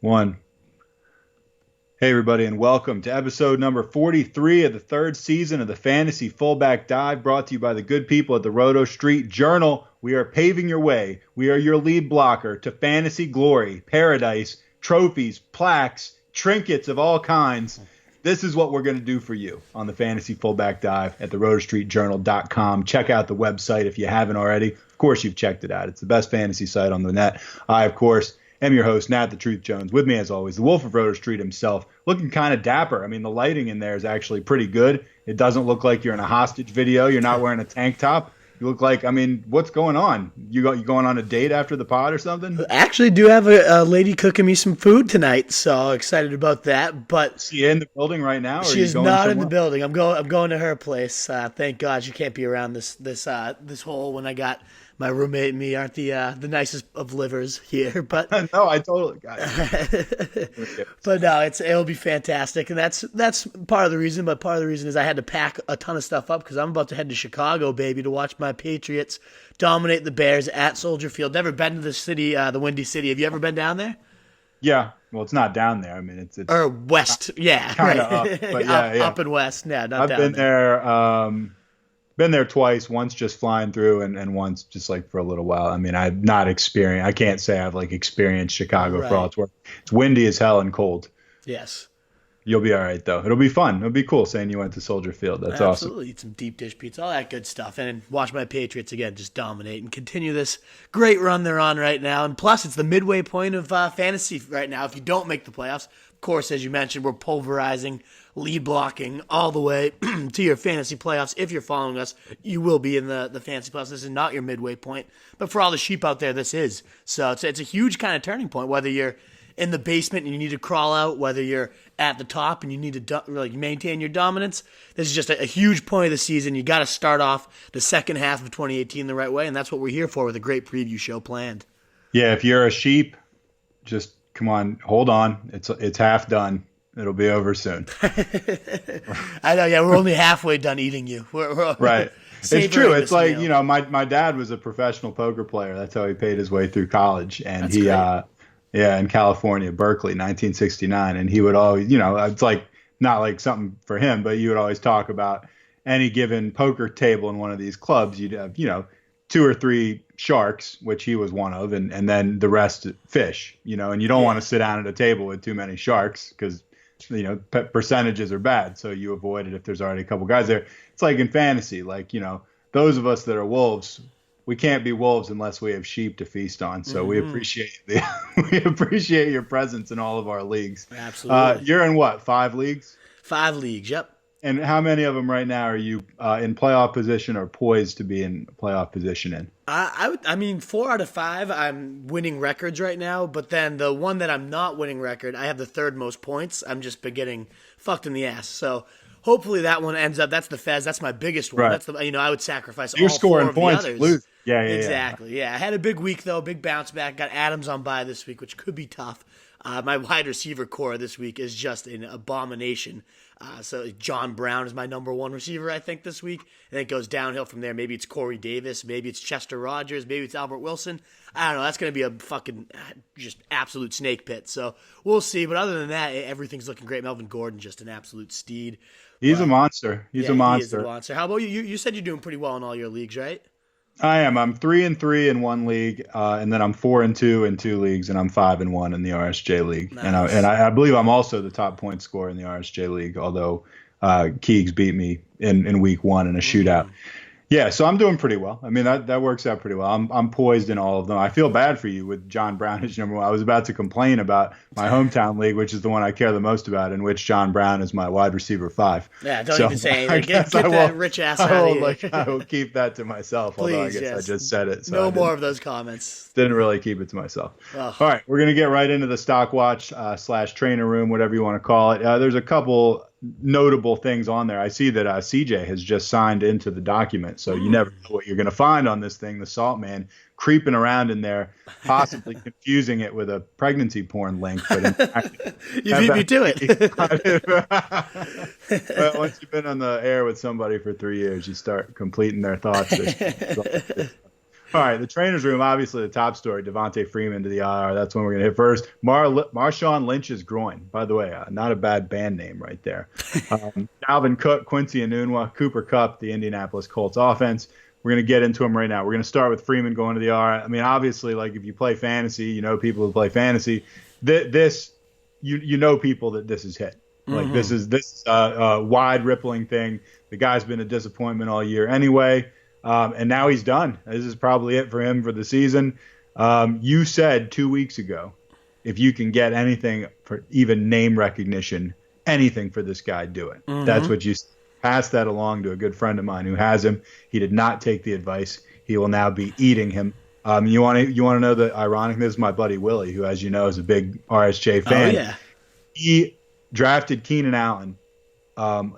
One. Hey, everybody, and welcome to episode number 43 of the third season of the Fantasy Fullback Dive, brought to you by the good people at the Roto Street Journal. We are paving your way. We are your lead blocker to fantasy glory, paradise, trophies, plaques, trinkets of all kinds. This is what we're going to do for you on the Fantasy Fullback Dive at the rotostreetjournal.com. Check out the website if you haven't already. Of course, you've checked it out. It's the best fantasy site on the net. I, of course, am your host, Nat the Truth Jones. With me, as always, the Wolf of Roto Street himself, looking kind of dapper. I mean, the lighting in there is actually pretty good. It doesn't look like you're in a hostage video. You're not wearing a tank top. You look like, I mean, what's going on? You going on a date after the pod or something? I actually do have a lady cooking me some food tonight, so excited about that. But is she in the building right now? Or she is not in the building. I'm going to her place. Thank God she can't be around this hole when I got my roommate and me aren't the nicest of livers here, but no, I totally got it. But no, it'll be fantastic, and that's part of the reason. But part of the reason is I had to pack a ton of stuff up because I'm about to head to Chicago, baby, to watch my Patriots dominate the Bears at Soldier Field. Never been to the city, the Windy City. Have you ever been down there? Yeah, well, it's not down there. I mean, it's or west, yeah, kind of up, but yeah, up and west. Yeah, not I've down been there. Been there twice, once just flying through and once just like for a little while. I mean, I've not experienced, I can't say I've like experienced Chicago for all it's worth. It's windy as hell and cold. Yes. You'll be all right, though. It'll be fun. It'll be cool saying you went to Soldier Field. That's awesome. Absolutely. Eat some deep dish pizza, all that good stuff. And watch my Patriots, again, just dominate and continue this great run they're on right now. And plus, it's the midway point of fantasy right now. If you don't make the playoffs, of course, as you mentioned, we're pulverizing, lead blocking all the way to your fantasy playoffs. If you're following us, you will be in the fantasy playoffs. This is not your midway point. But for all the sheep out there, this is. So it's a huge kind of turning point, whether you're in the basement and you need to crawl out, whether you're at the top and you need to maintain your dominance. This is just a huge point of the season. You got to start off the second half of 2018 the right way, and that's what we're here for with a great preview show planned. Yeah, if you're a sheep, just come on, hold on. It's half done. It'll be over soon. I know, yeah, we're only halfway done eating you. We're right. It's true. It's like, meal. You know, my dad was a professional poker player. That's how he paid his way through college. And that's great. In California, Berkeley, 1969. And he would always, you know, it's like not like something for him, but you would always talk about any given poker table in one of these clubs. You'd have, you know, 2 or 3 sharks, which he was one of, and then the rest fish, you know, and you don't want to sit down at a table with too many sharks because, you know, percentages are bad. So you avoid it if there's already a couple guys there. It's like in fantasy, like, you know, those of us that are wolves, we can't be wolves unless we have sheep to feast on. So we appreciate we appreciate your presence in all of our leagues. Absolutely. You're in what, 5 leagues? 5 leagues. Yep. And how many of them right now are you in playoff position or poised to be in playoff position in? I mean, 4 out of 5, I'm winning records right now. But then the one that I'm not winning record, I have the 3rd most points. I'm just been getting fucked in the ass. So hopefully that one ends up. That's the Fez. That's my biggest one. Right. That's the, you know, I would sacrifice You're all scoring 4 of points, the others. lose. Yeah, Exactly. Yeah. I had a big week though, big bounce back. Got Adams on bye this week, which could be tough. My wide receiver core this week is just an abomination. So John Brown is my number 1 receiver, I think, this week. And it goes downhill from there. Maybe it's Corey Davis. Maybe it's Chester Rogers. Maybe it's Albert Wilson. I don't know. That's going to be a fucking just absolute snake pit. So we'll see. But other than that, everything's looking great. Melvin Gordon, just an absolute steed. He's a monster. He's a monster. He is a monster. How about you? You said you're doing pretty well in all your leagues, right? I am. I'm 3-3 in one league, and then I'm 4-2 in 2 leagues, and I'm 5-1 in the RSJ league. Nice. And I believe I'm also the top point scorer in the RSJ league, although Keegs beat me in week 1 in a shootout. Yeah, so I'm doing pretty well. I mean, that works out pretty well. I'm poised in all of them. I feel bad for you with John Brown as number 1. I was about to complain about my hometown league, which is the one I care the most about, in which John Brown is my wide receiver 5. Yeah, don't even say anything. Get that rich ass out of here. I will keep that to myself, Please, although I guess yes. I just said it. So no more of those comments. Didn't really keep it to myself. Oh. All right, we're going to get right into the stock watch / trainer room, whatever you want to call it. There's a couple notable things on there. I see that CJ has just signed into the document, so you never know what you're going to find on this thing. The Salt Man creeping around in there, possibly confusing it with a pregnancy porn link. But in fact, you beat me to it. But once you've been on the air with somebody for 3 years, you start completing their thoughts. All right, the trainer's room, obviously the top story, Devonta Freeman to the IR. That's when we're going to hit first. Marshawn Lynch's groin, by the way, not a bad band name right there. Dalvin Cook, Quincy Enunwa, Cooper Kupp, the Indianapolis Colts offense. We're going to get into them right now. We're going to start with Freeman going to the IR. I mean, obviously, like if you play fantasy, you know people who play fantasy. You know people that this is hit. Like this is a wide rippling thing. The guy's been a disappointment all year anyway. And now he's done. This is probably it for him for the season. You said 2 weeks ago, if you can get anything for even name recognition, anything for this guy, do it. That's what you passed that along to a good friend of mine who has him. He did not take the advice. He will now be eating him. You want to know the ironic? This is my buddy Willie, who, as you know, is a big RSJ fan. Oh, yeah. He drafted Keenan Allen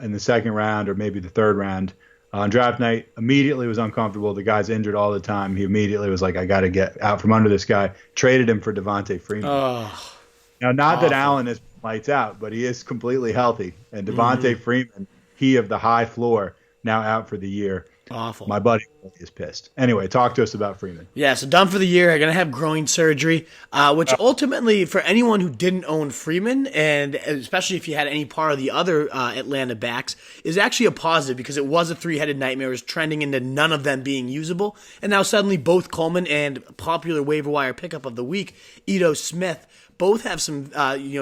in the second round or maybe the third round. On draft night, immediately was uncomfortable. The guy's injured all the time. He immediately was like, I got to get out from under this guy. Traded him for Devonta Freeman. Oh, now, not that Allen is lights out, but he is completely healthy. And Devonta Freeman, he of the high floor, now out for the year. Awful. My buddy is pissed. Anyway, talk to us about Freeman. Yeah, so done for the year. I'm going to have groin surgery, which ultimately, for anyone who didn't own Freeman, and especially if you had any part of the other Atlanta backs, is actually a positive because it was a three-headed nightmare. It was trending into none of them being usable. And now suddenly both Coleman and popular waiver wire pickup of the week, Ito Smith, both have some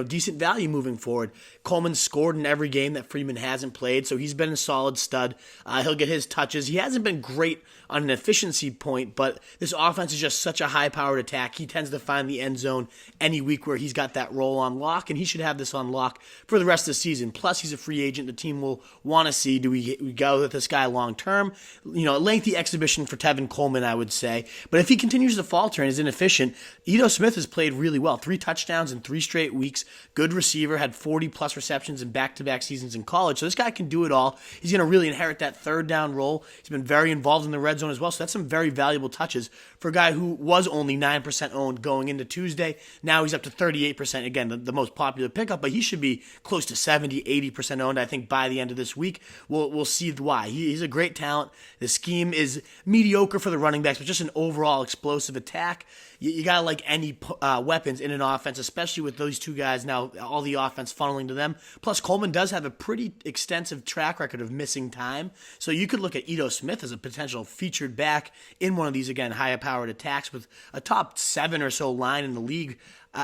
decent value moving forward. Coleman scored in every game that Freeman hasn't played, so he's been a solid stud. He'll get his touches. He hasn't been great on an efficiency point, but this offense is just such a high-powered attack. He tends to find the end zone any week where he's got that role on lock, and he should have this on lock for the rest of the season. Plus, he's a free agent. The team will want to see, do we go with this guy long-term? A lengthy exhibition for Tevin Coleman, I would say. But if he continues to falter and is inefficient, Ito Smith has played really well. 3 touchdowns in 3 straight weeks. Good receiver, had 40-plus receptions in back-to-back seasons in college. So this guy can do it all. He's going to really inherit that third down role. He's been very involved in the red zone as well. So that's some very valuable touches for a guy who was only 9% owned going into Tuesday. Now he's up to 38%. Again, the most popular pickup, but he should be close to 70, 80% owned, I think, by the end of this week. We'll see why. He's a great talent. The scheme is mediocre for the running backs, but just an overall explosive attack. You got to like any weapons in an offense, especially with those two guys now, all the offense funneling to them. Plus, Coleman does have a pretty extensive track record of missing time. So you could look at Ito Smith as a potential featured back in one of these, again, high-powered attacks with a top 7 or so line in the league.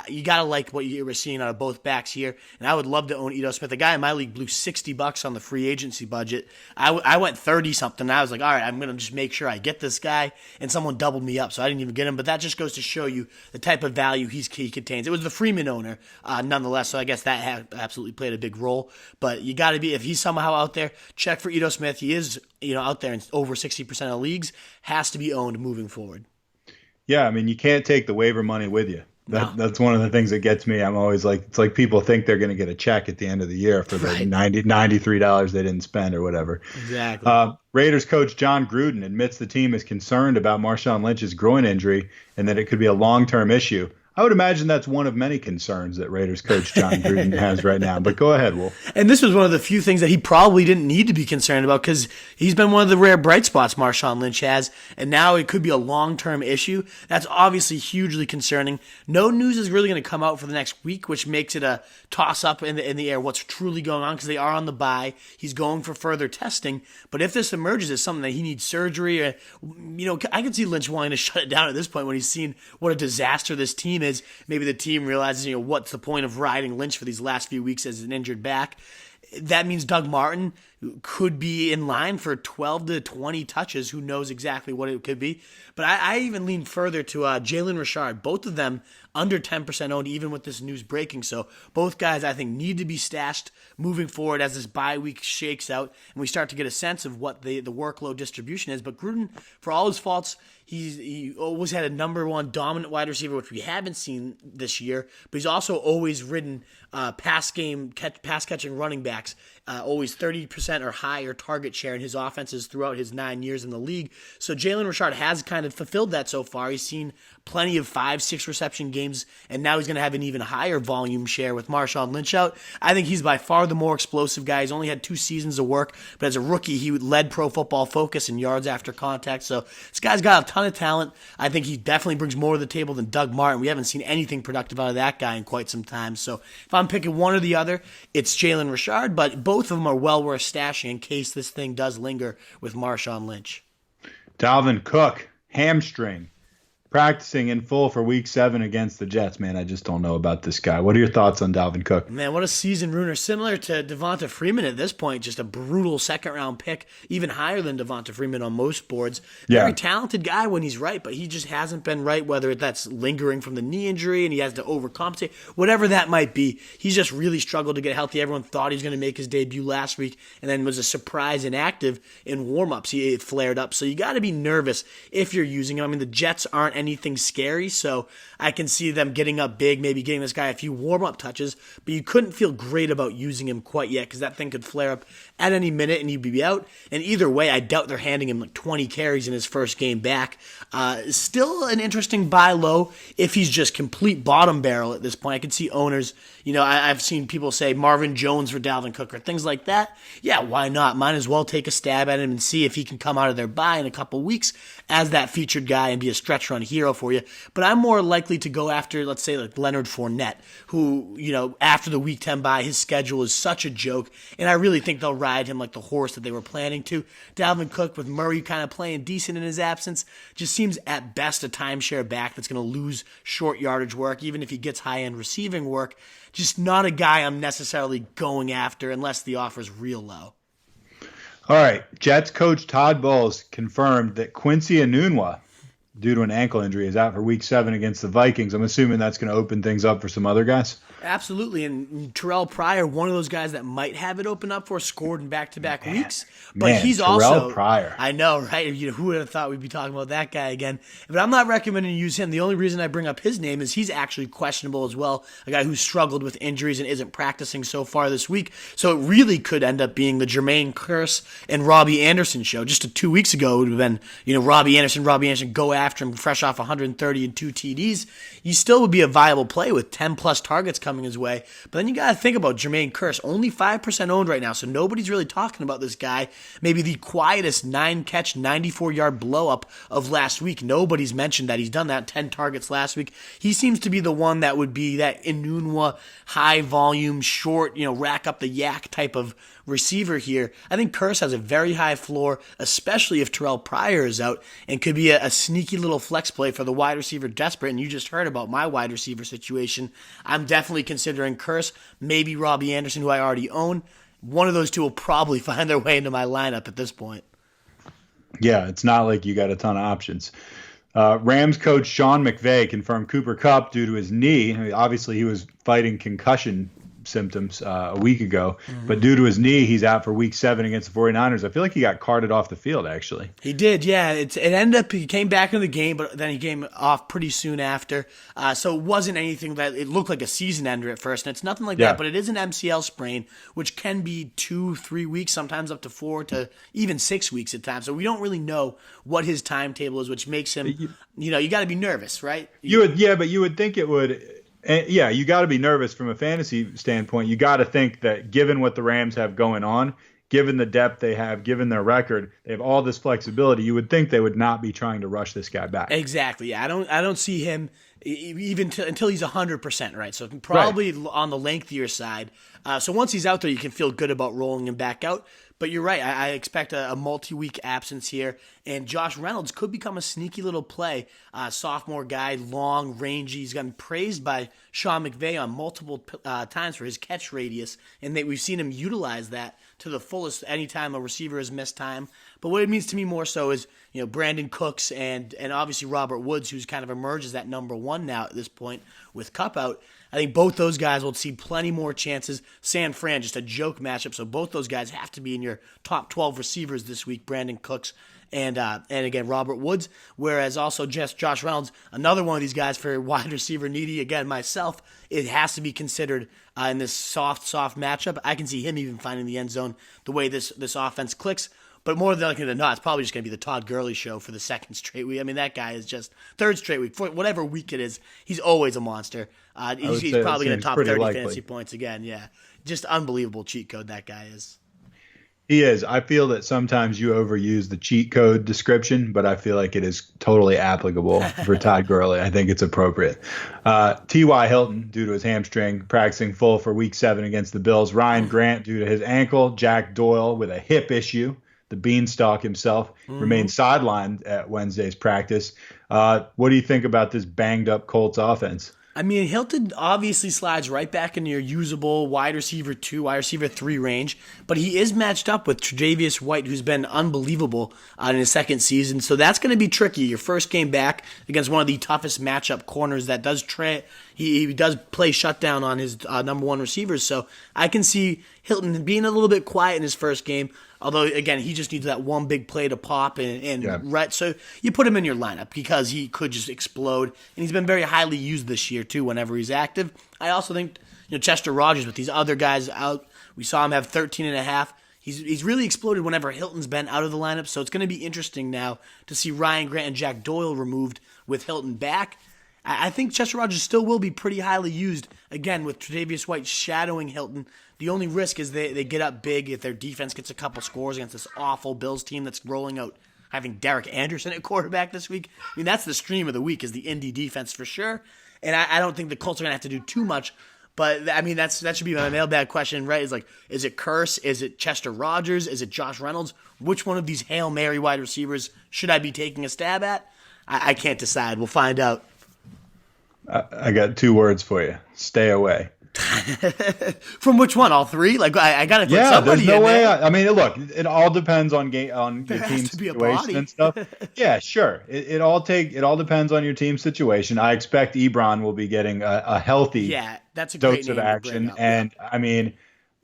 You got to like what you were seeing out of both backs here. And I would love to own Ito Smith. The guy in my league blew $60 on the free agency budget. I went 30-something. I was like, all right, I'm going to just make sure I get this guy. And someone doubled me up, so I didn't even get him. But that just goes to show you the type of value he contains. It was the Freeman owner, nonetheless, so I guess that absolutely played a big role. But you got to be, if he's somehow out there, check for Ito Smith. He is out there in over 60% of leagues. Has to be owned moving forward. Yeah, I mean, you can't take the waiver money with you. That's one of the things that gets me. I'm always like, it's like people think they're going to get a check at the end of the year for the $93 they didn't spend or whatever. Exactly. Raiders coach John Gruden admits the team is concerned about Marshawn Lynch's groin injury and that it could be a long-term issue. I would imagine that's one of many concerns that Raiders coach John Gruden has right now. But go ahead, Wolf. And this was one of the few things that he probably didn't need to be concerned about because he's been one of the rare bright spots Marshawn Lynch has, and now it could be a long-term issue. That's obviously hugely concerning. No news is really going to come out for the next week, which makes it a toss-up in the air what's truly going on because they are on the bye. He's going for further testing. But if this emerges as something that he needs surgery, I can see Lynch wanting to shut it down at this point when he's seen what a disaster this team is. Maybe the team realizes, what's the point of riding Lynch for these last few weeks as an injured back. That means Doug Martin could be in line for 12 to 20 touches. Who knows exactly what it could be. But I even lean further to Jalen Richard. Both of them under 10% owned, even with this news breaking. So both guys, I think, need to be stashed moving forward as this bye week shakes out and we start to get a sense of what the workload distribution is. But Gruden, for all his faults, he always had a number one dominant wide receiver, which we haven't seen this year. But he's also always ridden pass catching running backs, always 30% 50% or higher target share in his offenses throughout his 9 years in the league. So Jalen Richard has kind of fulfilled that so far. He's seen plenty of 5-6 reception games, and now he's going to have an even higher volume share with Marshawn Lynch out. I think he's by far the more explosive guy. He's only had 2 seasons of work, but as a rookie, he led Pro Football Focus in yards after contact. So this guy's got a ton of talent. I think he definitely brings more to the table than Doug Martin. We haven't seen anything productive out of that guy in quite some time. So if I'm picking one or the other, it's Jalen Richard, but both of them are well worth stashing in case this thing does linger with Marshawn Lynch. Dalvin Cook, hamstring, practicing in full for week 7 against the Jets. Man, I just don't know about this guy. What are your thoughts on Dalvin Cook? Man, what a season ruiner. Similar to Devonta Freeman at this point, just a brutal second-round pick, even higher than Devonta Freeman on most boards. Very talented guy when he's right, but he just hasn't been right, whether that's lingering from the knee injury and he has to overcompensate, whatever that might be. He's just really struggled to get healthy. Everyone thought he was going to make his debut last week and then was a surprise inactive in warm-ups. He flared up, so you got to be nervous if you're using him. I mean, the Jets aren't anything scary, so I can see them getting up big, maybe getting this guy a few warm-up touches, but you couldn't feel great about using him quite yet because that thing could flare up at any minute and he'd be out. And either way, I doubt they're handing him like 20 carries in his first game back. Still an interesting buy low if he's just complete bottom barrel at this point. I could see owners, I've seen people say Marvin Jones for Dalvin Cook or things like that. Yeah, why not? Might as well take a stab at him and see if he can come out of their bye in a couple weeks as that featured guy and be a stretch run hero for you. But I'm more likely to go after, let's say, like Leonard Fournette, who, after the Week 10 bye, his schedule is such a joke, and I really think they'll ride him like the horse that they were planning to. Dalvin Cook, with Murray kind of playing decent in his absence, just seems at best a timeshare back that's going to lose short yardage work, even if he gets high-end receiving work. Just not a guy I'm necessarily going after unless the offer's real low. All right, Jets coach Todd Bowles confirmed that Quincy Enunwa, due to an ankle injury, is out for week 7 against the Vikings. I'm assuming that's going to open things up for some other guys. Absolutely, and Terrell Pryor, one of those guys that might have it open up for, scored in back-to-back weeks. But he's Terrell also Pryor. I know, right? Who would have thought we'd be talking about that guy again? But I'm not recommending you use him. The only reason I bring up his name is he's actually questionable as well, a guy who's struggled with injuries and isn't practicing so far this week. So it really could end up being the Jermaine Kearse and Robbie Anderson show. Just 2 weeks ago, it would have been, Robbie Anderson, go after him fresh off 130 and 2 TDs. You still would be a viable play with 10-plus targets coming his way. But then you got to think about Jermaine Kearse, only 5% owned right now, so nobody's really talking about this guy. Maybe the quietest 9-catch, 94-yard blow-up of last week. Nobody's mentioned that. He's done that, 10 targets last week. He seems to be the one that would be that Enunwa, high-volume, short, rack up the yak type of receiver here. I think Kearse has a very high floor, especially if Terrell Pryor is out, and could be a sneaky little flex play for the wide receiver desperate. And you just heard about my wide receiver situation. I'm definitely considering Kearse, maybe Robbie Anderson, who I already own. One of those two will probably find their way into my lineup at this point. Yeah, it's not like you got a ton of options. Rams coach Sean McVay confirmed Cooper Kupp due to his knee. I mean, obviously, he was fighting concussion symptoms a week ago, but due to his knee, he's out for week 7 against the 49ers. I feel like he got carted off the field, actually. He did, yeah. It ended up, he came back in the game, but then he came off pretty soon after. So it wasn't anything that, it looked like a season ender at first, and it's nothing like that, but it is an MCL sprain, which can be 2-3 weeks, sometimes up to 4 to even 6 weeks at times. So we don't really know what his timetable is, which makes him, you got to be nervous, right? But you would think it would. And yeah, you got to be nervous from a fantasy standpoint. You got to think that given what the Rams have going on, given the depth they have, given their record, they have all this flexibility. You would think they would not be trying to rush this guy back. Exactly. Yeah, I don't see him even until he's 100%, right? So probably on the lengthier side. So once he's out there, you can feel good about rolling him back out. But you're right. I expect a multi-week absence here. And Josh Reynolds could become a sneaky little play. Sophomore guy, long, rangy. He's gotten praised by Sean McVay on multiple times for his catch radius. And we've seen him utilize that to the fullest anytime a receiver has missed time. But what it means to me more so is, Brandon Cooks and obviously Robert Woods, who's kind of emerged as that number 1 now at this point with Kupp out. I think both those guys will see plenty more chances. San Fran, just a joke matchup. So both those guys have to be in your top 12 receivers this week, Brandon Cooks and again, Robert Woods. Whereas also just Josh Reynolds, another one of these guys for wide receiver needy. Again, myself, it has to be considered in this soft matchup. I can see him even finding the end zone the way this offense clicks. But more than likely than not, it's probably just going to be the Todd Gurley show for the second straight week. I mean, that guy is just third straight week. For whatever week it is, he's always a monster. He's probably going to top 30 fantasy points again. Yeah, just unbelievable cheat code that guy is. He is. I feel that sometimes you overuse the cheat code description, but I feel like it is totally applicable for Todd Gurley. I think it's appropriate. T.Y. Hilton, due to his hamstring, practicing full for Week 7 against the Bills. Ryan Grant, due to his ankle. Jack Doyle with a hip issue. The Beanstalk himself remains sidelined at Wednesday's practice. What do you think about this banged-up Colts offense? I mean, Hilton obviously slides right back into your usable wide receiver 2, wide receiver 3 range, but he is matched up with Tre'Davious White, who's been unbelievable in his second season. So that's going to be tricky. Your first game back against one of the toughest matchup corners that does he does play shutdown on his number one receivers. So I can see Hilton being a little bit quiet in his first game. Although, again, he just needs that one big play to pop. Right, so you put him in your lineup because he could just explode. And he's been very highly used this year, too, whenever he's active. I also think Chester Rogers with these other guys out, we saw him have 13.5. He's really exploded whenever Hilton's been out of the lineup. So it's going to be interesting now to see Ryan Grant and Jack Doyle removed with Hilton back. I think Chester Rogers still will be pretty highly used, again, with Tre'Davious White shadowing Hilton. The only risk is they get up big if their defense gets a couple scores against this awful Bills team that's rolling out having Derek Anderson at quarterback this week. I mean, that's the stream of the week is the Indy defense for sure. And I don't think the Colts are going to have to do too much. But, I mean, that should be my mailbag question, right? Is it Curse? Is it Chester Rogers? Is it Josh Reynolds? Which one of these Hail Mary wide receivers should I be taking a stab at? I can't decide. We'll find out. I got 2 words for you. Stay away. From which one? All 3? Like I got to put somebody there's no in way. there. I mean, look, it all depends on your team situation and stuff. Yeah, sure. It all depends on your team situation. I expect Ebron will be getting a healthy that's a great dose of action, and I mean,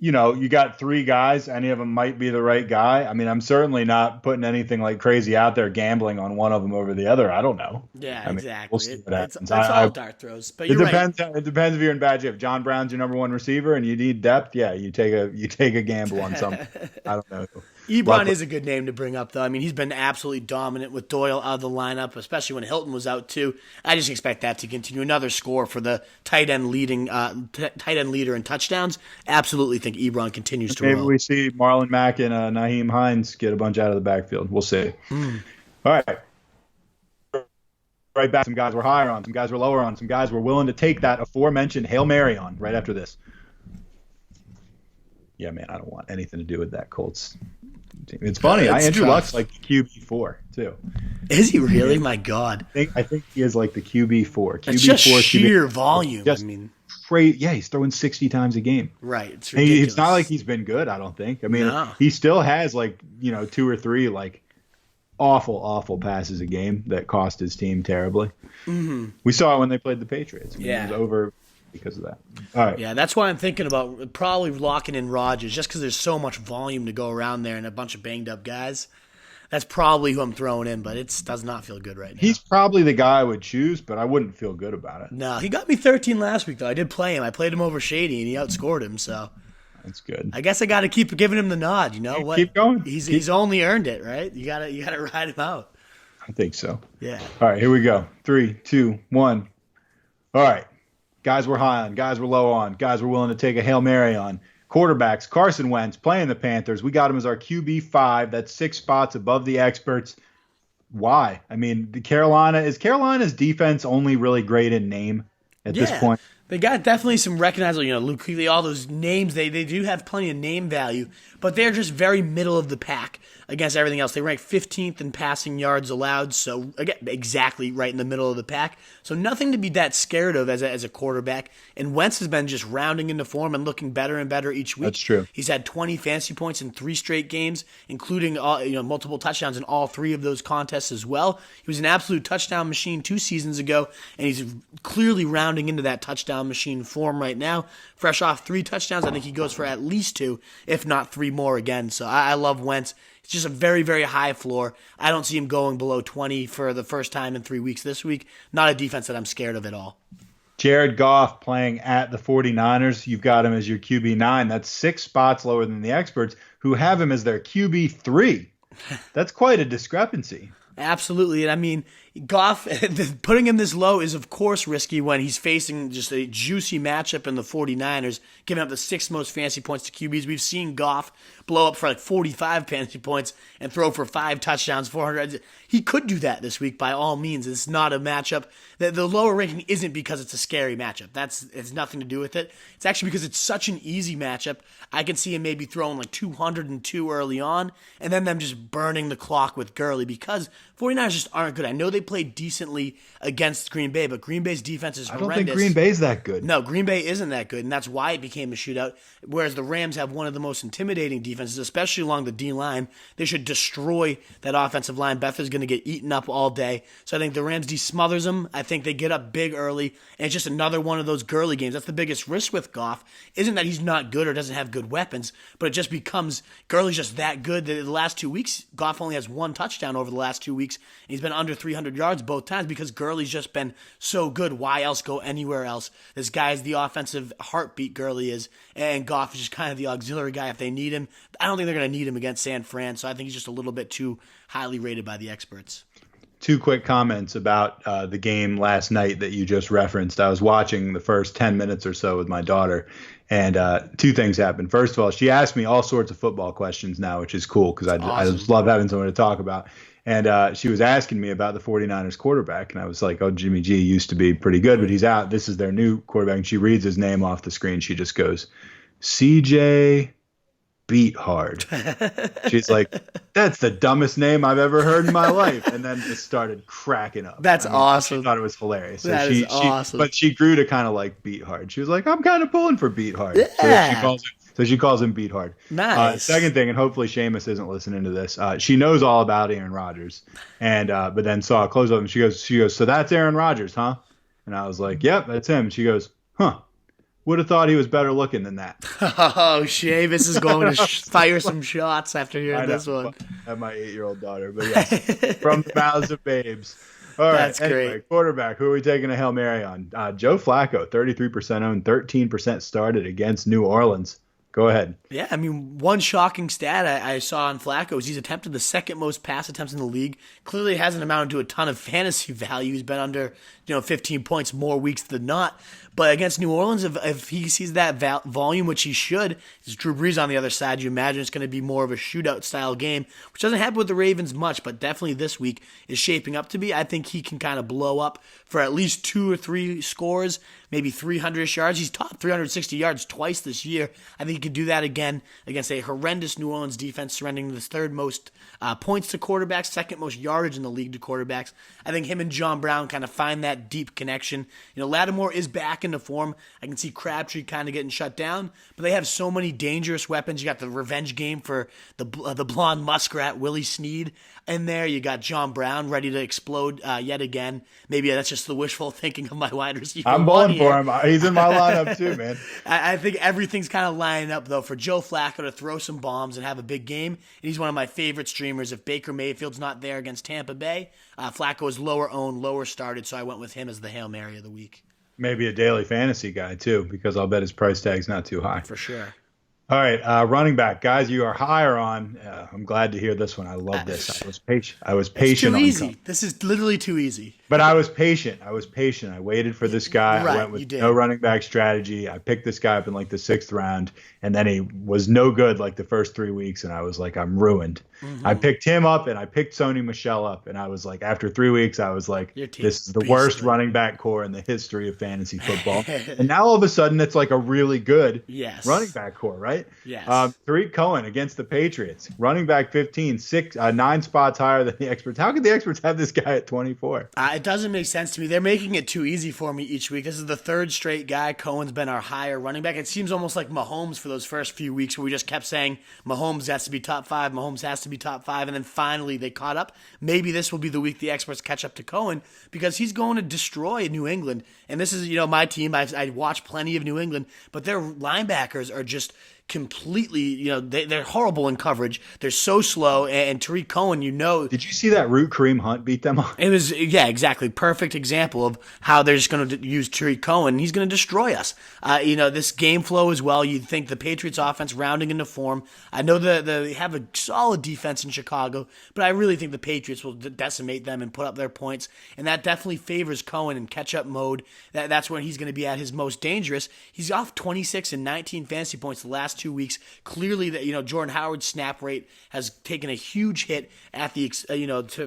you got 3 guys. Any of them might be the right guy. I mean, I'm certainly not putting anything like crazy out there, gambling on one of them over the other. I don't know. Yeah, exactly. We'll see what happens. It's all dart throws. But you're right. It depends if you're in bad shape. John Brown's your number 1 receiver, and you need depth. Yeah, you take a gamble on something. I don't know. Ebron is a good name to bring up, though. I mean, he's been absolutely dominant with Doyle out of the lineup, especially when Hilton was out, too. I just expect that to continue. Another score for the tight end leader in touchdowns. Absolutely think Ebron continues to roll. Maybe we see Marlon Mack and Naheem Hines get a bunch out of the backfield. We'll see. All right. Right back. Some guys we're higher on, some guys we're lower on, some guys we're willing to take that aforementioned Hail Mary on right after this. Yeah, man, I don't want anything to do with that Colts team. It's funny. Andrew Luck's like the QB4 too. Is he really? My God. I think he is like the QB4. It's just sheer volume. Just he's throwing 60 times a game. Right. It's ridiculous. It's not like he's been good, I don't think. I mean, he still has 2 or 3 awful passes a game that cost his team terribly. Mm-hmm. We saw it when they played the Patriots. It was over because of that. All right. Yeah, that's why I'm thinking about probably locking in Rodgers, just because there's so much volume to go around there and a bunch of banged up guys. That's probably who I'm throwing in, but it does not feel good right now. He's probably the guy I would choose, but I wouldn't feel good about it. No, he got me 13 last week, though. I did play him. I played him over Shady, and he outscored him, so. That's good. I guess I got to keep giving him the nod, what? Keep going. He's only earned it, right? You gotta ride him out. I think so. Yeah. All right, here we go. 3, 2, 1. All right. Guys we're high on, guys we're low on, guys we're willing to take a Hail Mary on. Quarterbacks, Carson Wentz playing the Panthers. We got him as our QB5. That's 6 spots above the experts. Why? I mean, Carolina's defense only really great in name at this point? They got definitely some recognizable, Luke Kuechly, all those names. They do have plenty of name value, but they're just very middle of the pack against everything else. They rank 15th in passing yards allowed, so again, exactly right in the middle of the pack. So nothing to be that scared of as a quarterback. And Wentz has been just rounding into form and looking better and better each week. That's true. He's had 20 fantasy points in 3 straight games, including multiple touchdowns in all 3 of those contests as well. He was an absolute touchdown machine 2 seasons ago, and he's clearly rounding into that touchdown touchdown machine form right now. Fresh off 3 touchdowns, I think he goes for at least 2, if not 3 more again. So I love Wentz. It's just a very, very high floor. I don't see him going below 20 for the first time in 3 weeks this week. Not a defense that I'm scared of at all. Jared Goff playing at the 49ers. You've got him as your QB9. That's 6 spots lower than the experts who have him as their QB3. That's quite a discrepancy. Absolutely. And I mean, Goff, putting him this low is, of course, risky when he's facing just a juicy matchup in the 49ers, giving up the 6th most fantasy points to QBs. We've seen Goff blow up for like 45 fantasy points and throw for 5 touchdowns, 400. He could do that this week by all means. It's not a matchup. The lower ranking isn't because it's a scary matchup. It's nothing to do with it. It's actually because it's such an easy matchup. I can see him maybe throwing like 202 early on and then them just burning the clock with Gurley because 49ers just aren't good. I know they played decently against Green Bay, but Green Bay's defense is horrendous. I don't think Green Bay's that good. No, Green Bay isn't that good, and that's why it became a shootout, whereas the Rams have one of the most intimidating defenses, especially along the D-line. They should destroy that offensive line. Beth is going to get eaten up all day, so I think the Rams smothers them. I think they get up big early, and it's just another one of those Gurley games. That's the biggest risk with Goff, isn't that he's not good or doesn't have good weapons, but it just becomes Gurley's just that good that the last 2 weeks, Goff only has 1 touchdown over the last 2 weeks, and he's been under 300 yards both times because Gurley's just been so good. Why else go anywhere else? This guy's the offensive heartbeat, Gurley is, and Goff is just kind of the auxiliary guy if they need him. I don't think they're going to need him against San Fran, so I think he's just a little bit too highly rated by the experts. 2 quick comments about the game last night that you just referenced. I was watching the first 10 minutes or so with my daughter, and 2 things happened. First of all, she asked me all sorts of football questions now, which is cool because I just love having someone to talk about. And she was asking me about the 49ers quarterback, and I was like, oh, Jimmy G used to be pretty good, but he's out. This is their new quarterback. And she reads his name off the screen. She just goes, CJ Beathard. She's like, that's the dumbest name I've ever heard in my life. And then just started cracking up. That's awesome. She thought it was hilarious. So that is awesome. But she grew to kind of like Beathard. She was like, I'm kind of pulling for Beathard. Yeah. So she calls him Beathard. Nice. Second thing, and hopefully Seamus isn't listening to this. She knows all about Aaron Rodgers, and but then saw a close up, and she goes, so that's Aaron Rodgers, huh? And I was like, yep, that's him. She goes, huh? Would have thought he was better looking than that. Oh, Seamus is going to fire some shots after hearing this one. I have my 8-year-old daughter, but yeah, from the mouths of babes. All right, That's anyway, great. Quarterback, who are we taking a Hail Mary on? Joe Flacco, 33% owned, 13% started against New Orleans. Go ahead. Yeah, I mean, one shocking stat I saw on Flacco is he's attempted the 2nd most pass attempts in the league. Clearly hasn't amounted to a ton of fantasy value. He's been under 15 points more weeks than not. But against New Orleans, if he sees that volume, which he should, it's Drew Brees on the other side. You imagine it's going to be more of a shootout-style game, which doesn't happen with the Ravens much, but definitely this week is shaping up to be. I think he can kind of blow up for at least 2 or 3 scores, maybe 300-ish yards. He's topped 360 yards twice this year. I think he could do that again against a horrendous New Orleans defense, surrendering the 3rd most points to quarterbacks, 2nd most yardage in the league to quarterbacks. I think him and John Brown kind of find that deep connection. Lattimore is back into form. I can see Crabtree kind of getting shut down, but they have so many dangerous weapons. You got the revenge game for the blonde muskrat, Willie Snead, in there. You got John Brown ready to explode yet again. Maybe that's just the wishful thinking of my wide receiver. I'm pulling for him. He's in my lineup too, man. I think everything's kind of lining up, though, for Joe Flacco to throw some bombs and have a big game. And he's one of my favorite streamers. If Baker Mayfield's not there against Tampa Bay, Flacco is lower owned, lower started, so I went with him as the Hail Mary of the week. Maybe a daily fantasy guy, too, because I'll bet his price tag's not too high. For sure. All right, running back. Guys, you are higher on. I'm glad to hear this one. I love this. I was patient. It's too easy. This is literally too easy. But I was patient. I waited for this guy. Right, I went with no running back strategy. I picked this guy up in like the 6th round, and then he was no good like the first 3 weeks, and I was like, I'm ruined. Mm-hmm. I picked him up, and I picked Sony Michel up, and I was like, after 3 weeks, I was like, this is the worst running back core in the history of fantasy football. And now all of a sudden, it's like a really good running back core, right? right? Yes. Tariq Cohen against the Patriots, running back 15, 9 spots higher than the experts. How could the experts have this guy at 24? It doesn't make sense to me. They're making it too easy for me each week. This is the third straight guy. Cohen's been our higher running back. It seems almost like Mahomes for those first few weeks where we just kept saying Mahomes has to be top 5, Mahomes has to be top 5, and then finally they caught up. Maybe this will be the week the experts catch up to Cohen because he's going to destroy New England. And this is, my team. I watch plenty of New England, but their linebackers are just completely, they're horrible in coverage. They're so slow, and Tariq Cohen, Did you see that route Kareem Hunt beat them on? It was, exactly. Perfect example of how they're just going to use Tariq Cohen. He's going to destroy us. This game flow as well. You'd think the Patriots offense rounding into form. I know they have a solid defense in Chicago, but I really think the Patriots will decimate them and put up their points, and that definitely favors Cohen in catch-up mode. That's when he's going to be at his most dangerous. He's off 26 and 19 fantasy points the last 2 weeks. Clearly, that Jordan Howard's snap rate has taken a huge hit at the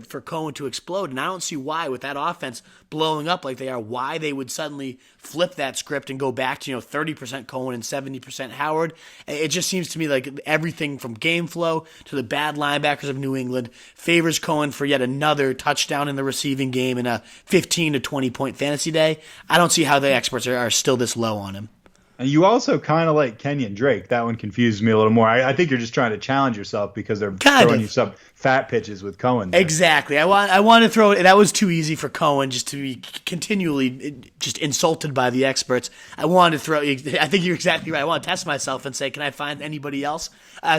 for Cohen to explode, and I don't see why, with that offense blowing up like they are, why they would suddenly flip that script and go back to 30% Cohen and 70% Howard. It just seems to me like everything from game flow to the bad linebackers of New England favors Cohen for yet another touchdown in the receiving game in a 15 to 20 point fantasy day. I don't see how the experts are still this low on him. And you also kind of like Kenyon Drake. That one confuses me a little more. I think you're just trying to challenge yourself because they're throwing you some fat pitches with Cohen there. Exactly. I want to throw it. That was too easy for Cohen just to be continually just insulted by the experts. I wanted to throw. I think you're exactly right. I want to test myself and say, can I find anybody else?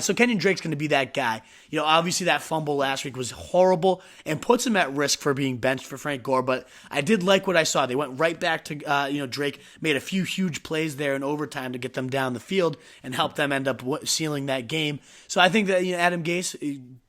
So Kenyon Drake's going to be that guy. Obviously that fumble last week was horrible and puts him at risk for being benched for Frank Gore. But I did like what I saw. They went right back to Drake, made a few huge plays there in overtime to get them down the field and help them end up sealing that game. So I think that Adam Gase,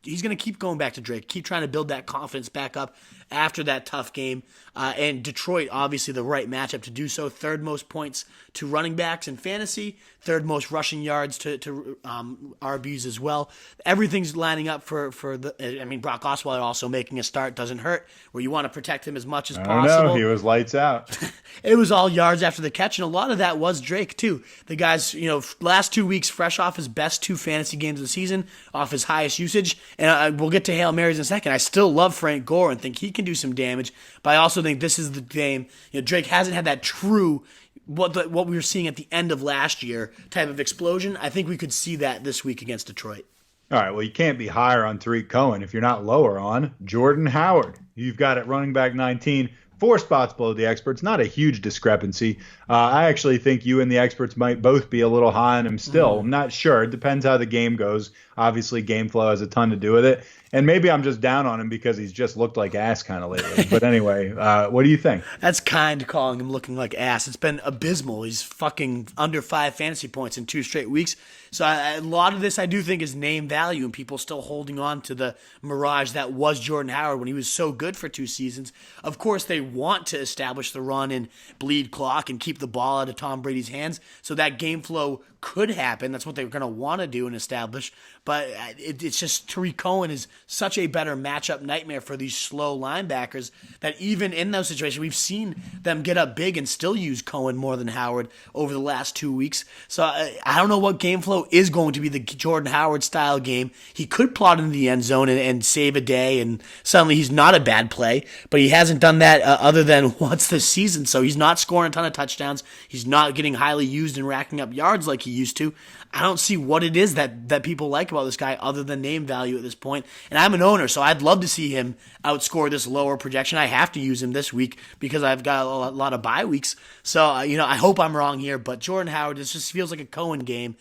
he's going to keep going back to Drake, keep trying to build that confidence back up after that tough game. And Detroit, obviously the right matchup to do so. Third most points to running backs in fantasy, third most rushing yards to RBs as well. Everything's lining up for Brock Osweiler also making a start doesn't hurt, where you want to protect him as much as possible. No, he was lights out. It was all yards after the catch, and a lot of that was Drake too. The guy's, last 2 weeks fresh off his best 2 fantasy games of the season, off his highest usage, and we'll get to Hail Marys in a second. I still love Frank Gore and think he can do some damage, but I also think this is the game. Drake hasn't had that true what we were seeing at the end of last year type of explosion. I think we could see that this week against Detroit. All right, well, you can't be higher on Tariq Cohen if you're not lower on Jordan Howard. You've got at running back 19, 4 spots below the experts. Not a huge discrepancy. I actually think you and the experts might both be a little high on him still. I'm not sure. It depends how the game goes. Obviously, game flow has a ton to do with it. And maybe I'm just down on him because he's just looked like ass kind of lately. But anyway, what do you think? That's kind, calling him looking like ass. It's been abysmal. He's fucking under 5 fantasy points in 2 straight weeks. So a lot of this I do think is name value and people still holding on to the mirage that was Jordan Howard when he was so good for 2 seasons. Of course, they want to establish the run and bleed clock and keep the ball out of Tom Brady's hands. So that game flow could happen. That's what they're going to want to do and establish. But it's just Tariq Cohen is such a better matchup nightmare for these slow linebackers that even in those situations, we've seen them get up big and still use Cohen more than Howard over the last 2 weeks. So I don't know what game flow is going to be the Jordan Howard style game. He could plot into the end zone and save a day, and suddenly he's not a bad play, but he hasn't done that other than once this season. So he's not scoring a ton of touchdowns. He's not getting highly used and racking up yards like he used to. I don't see what it is that people like about this guy other than name value at this point. And I'm an owner, so I'd love to see him outscore this lower projection. I have to use him this week because I've got a lot of bye weeks. So, I hope I'm wrong here, but Jordan Howard, this just feels like a Cohen game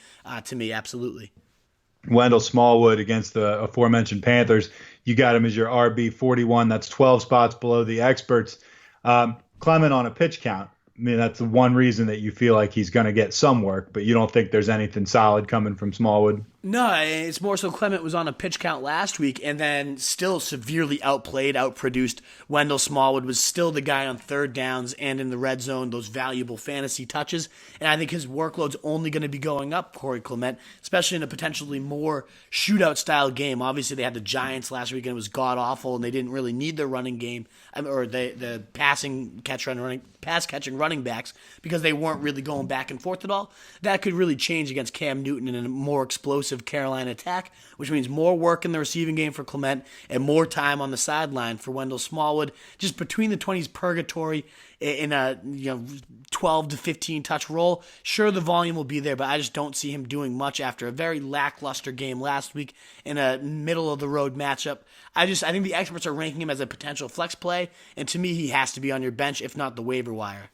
to me, absolutely. Wendell Smallwood against the aforementioned Panthers. You got him as your RB 41. That's 12 spots below the experts. Clement on a pitch count. I mean, that's the one reason that you feel like he's going to get some work, but you don't think there's anything solid coming from Smallwood? No, it's more so Clement was on a pitch count last week and then still severely outplayed, outproduced. Wendell Smallwood was still the guy on third downs and in the red zone, those valuable fantasy touches. And I think his workload's only going to be going up, Corey Clement, especially in a potentially more shootout-style game. Obviously, they had the Giants last week and it was god-awful, and they didn't really need their running game, or the passing, catch, run, running pass-catching running backs because they weren't really going back and forth at all. That could really change against Cam Newton in a more explosive Carolina attack, which means more work in the receiving game for Clement and more time on the sideline for Wendell Smallwood. Just between the 20s purgatory in a 12 to 15 touch role. Sure, the volume will be there, but I just don't see him doing much after a very lackluster game last week in a middle of the road matchup. I think the experts are ranking him as a potential flex play, and to me, he has to be on your bench, if not the waiver wire.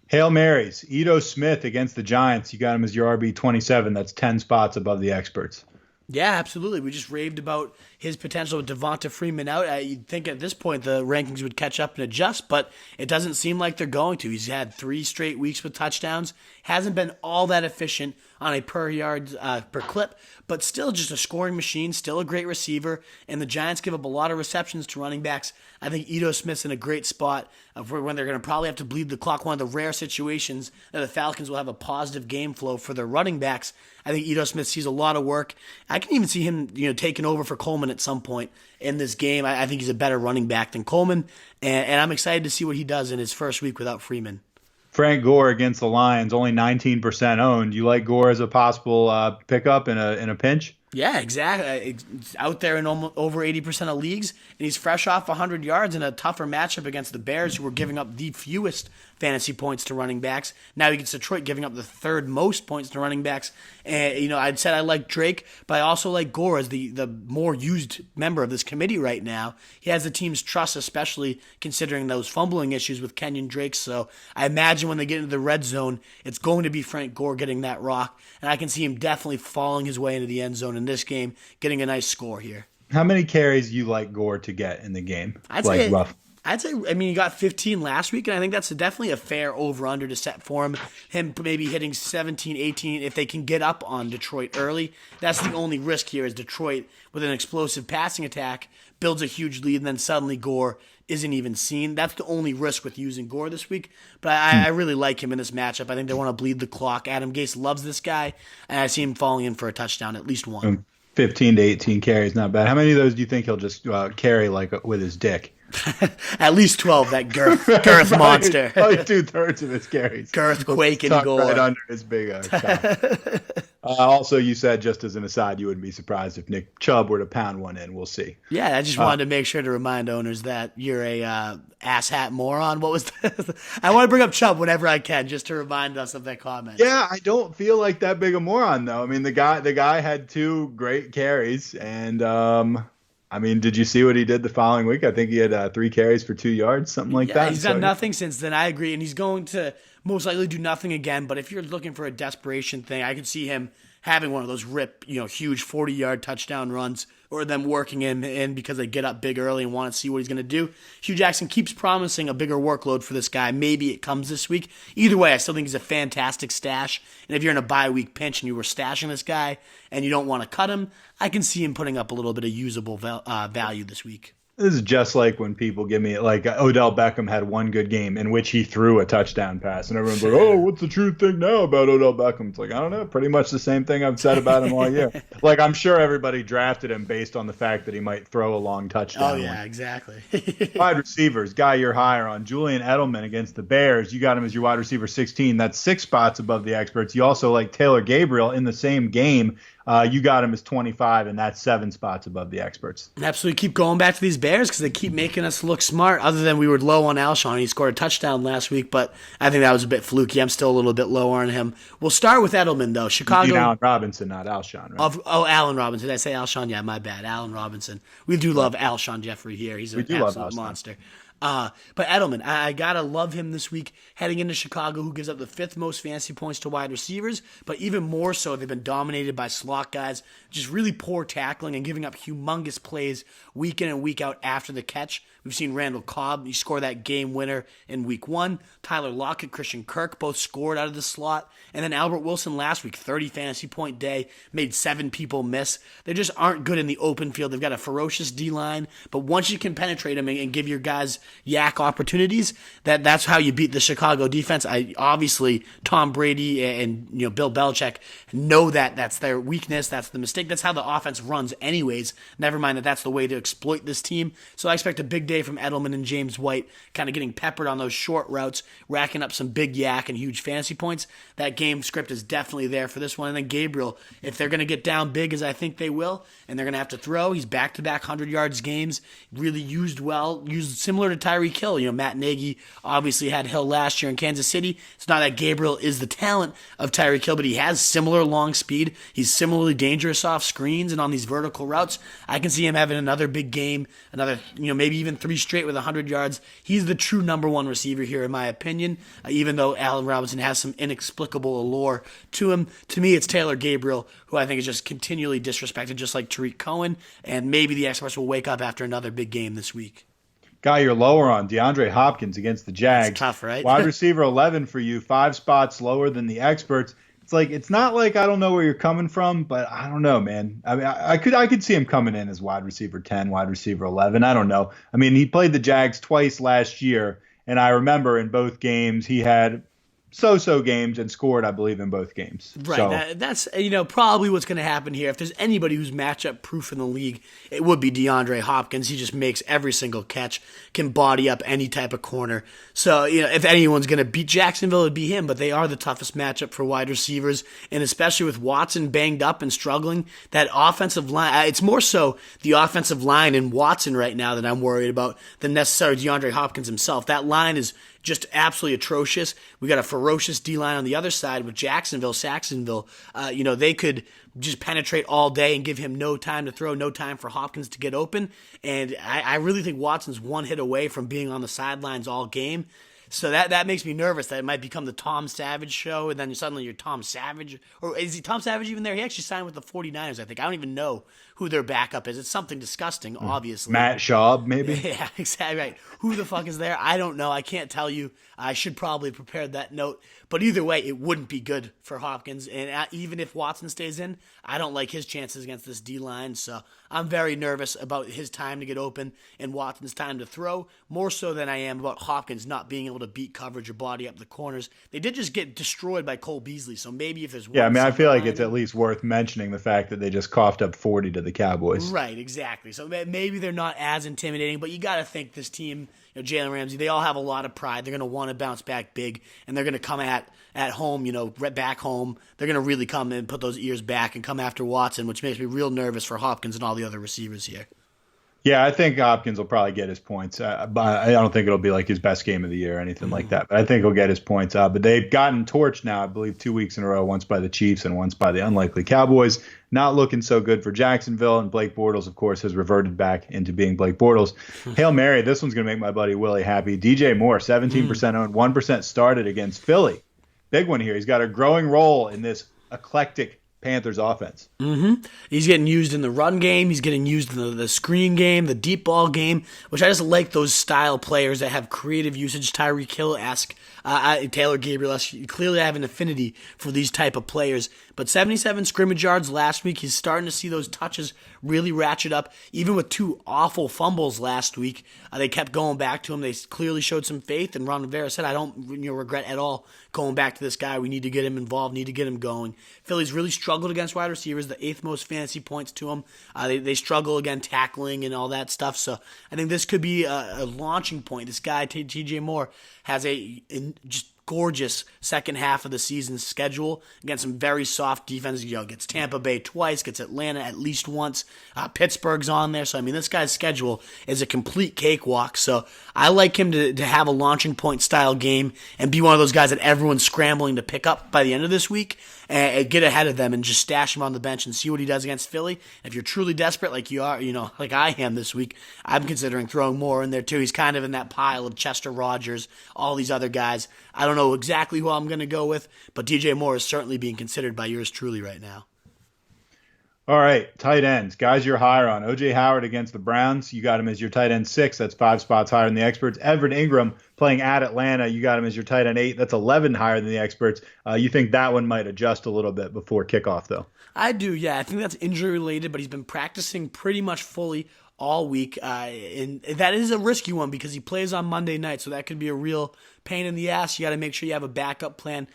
Hail Marys. Ito Smith against the Giants. You got him as your RB27. That's 10 spots above the experts. Yeah, absolutely. We just raved about his potential with Devonta Freeman out. You'd think at this point the rankings would catch up and adjust, but it doesn't seem like they're going to. He's had 3 straight weeks with touchdowns. Hasn't been all that efficient on a per clip, but still just a scoring machine, still a great receiver, and the Giants give up a lot of receptions to running backs. I think Ito Smith's in a great spot for when they're going to probably have to bleed the clock, one of the rare situations that the Falcons will have a positive game flow for their running backs. I think Ito Smith sees a lot of work. I can even see him taking over for Coleman at some point in this game. I think he's a better running back than Coleman, and I'm excited to see what he does in his first week without Freeman. Frank Gore against the Lions, only 19% owned. You like Gore as a possible pickup in a pinch? Yeah, exactly. It's out there in over 80% of leagues, and he's fresh off 100 yards in a tougher matchup against the Bears, who were giving up the fewest fantasy points to running backs. Now he gets Detroit giving up the 3rd most points to running backs. And I'd said I like Drake, but I also like Gore as the more used member of this committee right now. He has the team's trust, especially considering those fumbling issues with Kenyon Drake. So I imagine when they get into the red zone, it's going to be Frank Gore getting that rock, and I can see him definitely falling his way into the end zone in this game, getting a nice score here. How many carries you like Gore to get in the game? I'd say, he got 15 last week, and I think that's definitely a fair over-under to set for him. Him maybe hitting 17, 18 if they can get up on Detroit early. That's the only risk here is Detroit, with an explosive passing attack, builds a huge lead, and then suddenly Gore isn't even seen. That's the only risk with using Gore this week. But I really like him in this matchup. I think they want to bleed the clock. Adam Gase loves this guy, and I see him falling in for a touchdown, at least one. 15 to 18 carries, not bad. How many of those do you think he'll just carry with his dick? At least 12, that girth monster. Probably 2/3 of his carries. Girth, quake, and Gore. Right under his big cock. Also, you said, just as an aside, you wouldn't be surprised if Nick Chubb were to pound one in. We'll see. Yeah, I just wanted to make sure to remind owners that you're a asshat moron. What was I want to bring up Chubb whenever I can, just to remind us of that comment. Yeah, I don't feel like that big a moron, though. I mean, the guy had 2 great carries, and did you see what he did the following week? I think he had 3 carries for 2 yards, something like that. He's done nothing since then. I agree, and he's going to most likely do nothing again. But if you're looking for a desperation thing, I could see him having one of those huge 40-yard touchdown runs, or them working him in because they get up big early and want to see what he's going to do. Hugh Jackson keeps promising a bigger workload for this guy. Maybe it comes this week. Either way, I still think he's a fantastic stash. And if you're in a bye-week pinch and you were stashing this guy and you don't want to cut him, I can see him putting up a little bit of usable value this week. This is just like when people give me, like, Odell Beckham had one good game in which he threw a touchdown pass. And everyone's like, oh, what's the true thing now about Odell Beckham? It's like, I don't know, pretty much the same thing I've said about him all year. Like, I'm sure everybody drafted him based on the fact that he might throw a long touchdown. Oh, yeah, exactly. Wide receivers, guy you're higher on, Julian Edelman against the Bears. You got him as your wide receiver 16. That's 6 spots above the experts. You also like Taylor Gabriel in the same game. You got him as 25, and that's 7 spots above the experts. Absolutely. Keep going back to these Bears because they keep making us look smart, other than we were low on Alshon. He scored a touchdown last week, but I think that was a bit fluky. I'm still a little bit lower on him. We'll start with Edelman, though. Chicago. You mean Allen Robinson, not Alshon, right? Allen Robinson. Did I say Alshon? Yeah, my bad. Allen Robinson. We do love Alshon Jeffrey here. He's an absolute monster. But Edelman, I gotta love him this week heading into Chicago, who gives up the 5th most fantasy points to wide receivers, but even more so, they've been dominated by slot guys, just really poor tackling and giving up humongous plays week in and week out after the catch. We've seen Randall Cobb, he scored that game winner in week 1. Tyler Lockett, Christian Kirk both scored out of the slot. And then Albert Wilson last week, 30 fantasy point day, made 7 people miss. They just aren't good in the open field. They've got a ferocious D-line, but once you can penetrate them and give your guys yak opportunities, that's how you beat the Chicago defense. Obviously Tom Brady and Bill Belichick know that's their weakness, that's the mistake, that's how the offense runs anyways. Never mind that's the way to exploit this team. So I expect a big day from Edelman and James White, kind of getting peppered on those short routes, racking up some big yak and huge fantasy points. That game script is definitely there for this one. And then Gabriel, if they're going to get down big as I think they will, and they're going to have to throw, he's back-to-back 100 yards games, really used well, used similar to Tyreek Hill. Matt Nagy obviously had Hill last year in Kansas City. It's not that Gabriel is the talent of Tyreek Hill, but he has similar long speed. He's similarly dangerous off screens and on these vertical routes. I can see him having another big game, another, maybe even 3 straight with 100 yards. He's the true number one receiver here, in my opinion, even though Allen Robinson has some inexplicable allure to him. To me, it's Taylor Gabriel, who I think is just continually disrespected, just like Tariq Cohen, and maybe the experts will wake up after another big game this week. Guy you're lower on, DeAndre Hopkins against the Jags. That's tough, right? Wide receiver 11 for you, 5 spots lower than the experts. It's not like I don't know where you're coming from, but I don't know, man. I mean, I could see him coming in as wide receiver 10, wide receiver 11. I don't know. I mean, he played the Jags twice last year, and I remember in both games he had so-so games and scored, I believe, in both games. Right. So, That's probably what's going to happen here. If there's anybody who's matchup proof in the league, it would be DeAndre Hopkins. He just makes every single catch, can body up any type of corner. So, if anyone's going to beat Jacksonville, it'd be him, but they are the toughest matchup for wide receivers, and especially with Watson banged up and struggling, that offensive line, it's more so the offensive line and Watson right now that I'm worried about than necessarily DeAndre Hopkins himself. That line is just absolutely atrocious. We got a ferocious D-line on the other side with Saxonville. They could just penetrate all day and give him no time to throw, no time for Hopkins to get open. And I really think Watson's one hit away from being on the sidelines all game. So that makes me nervous that it might become the Tom Savage show, and then suddenly you're Tom Savage. Or is he Tom Savage even there? He actually signed with the 49ers, I think. I don't even know who their backup is. It's something disgusting, obviously. Matt Schaub, maybe? Yeah, exactly right. Who the fuck is there? I don't know. I can't tell you. I should probably have prepared that note. But either way, it wouldn't be good for Hopkins. And even if Watson stays in, I don't like his chances against this D-line. So I'm very nervous about his time to get open and Watson's time to throw, more so than I am about Hopkins not being able to beat coverage or body up the corners. They did just get destroyed by Cole Beasley, so maybe if there's one... Yeah, I mean, I feel like it's at least worth mentioning the fact that they just coughed up 40 to the Cowboys. Right, exactly. So maybe they're not as intimidating, but you got to think this team, Jalen Ramsey, they all have a lot of pride. They're going to want to bounce back big, and they're going to come at home, back home. They're going to really come and put those ears back and come after Watson, which makes me real nervous for Hopkins and all the other receivers here. Yeah, I think Hopkins will probably get his points. But I don't think it'll be like his best game of the year or anything like that. But I think he'll get his points. But they've gotten torched now, I believe, 2 weeks in a row, once by the Chiefs and once by the unlikely Cowboys. Not looking so good for Jacksonville. And Blake Bortles, of course, has reverted back into being Blake Bortles. Hail Mary, this one's going to make my buddy Willie happy. DJ Moore, 17% owned, 1% started against Philly. Big one here. He's got a growing role in this eclectic Panthers offense. Mm-hmm. He's getting used in the run game. He's getting used in the screen game, the deep ball game, which I just like those style players that have creative usage. Tyreek Hill-esque, Taylor Gabriel-esque. Clearly I have an affinity for these type of players. But 77 scrimmage yards last week. He's starting to see those touches really ratchet up. Even with 2 awful fumbles last week, they kept going back to him. They clearly showed some faith. And Ron Rivera said, I don't regret at all going back to this guy. We need to get him involved, need to get him going. Philly's really struggled against wide receivers, the 8th most fantasy points to him. They struggle again tackling and all that stuff. So I think this could be a launching point. This guy, TJ Moore, has a just gorgeous second half of the season schedule against some very soft defenses. Gets Tampa Bay twice, gets Atlanta at least once. Pittsburgh's on there. So, I mean, this guy's schedule is a complete cakewalk. So I like him to have a launching point style game and be one of those guys that everyone's scrambling to pick up by the end of this week and get ahead of them and just stash him on the bench and see what he does against Philly. If you're truly desperate like you are, like I am this week, I'm considering throwing Moore in there too. He's kind of in that pile of Chester Rogers, all these other guys. I don't know exactly who I'm going to go with, but DJ Moore is certainly being considered by yours truly right now. All right, tight ends. Guys you're higher on. O.J. Howard against the Browns. You got him as your tight end 6. That's 5 spots higher than the experts. Everett Ingram playing at Atlanta. You got him as your tight end 8. That's 11 higher than the experts. You think that one might adjust a little bit before kickoff, though? I do, yeah. I think that's injury related, but he's been practicing pretty much fully all week. And that is a risky one because he plays on Monday night, so that could be a real pain in the ass. You got to make sure you have a backup plan.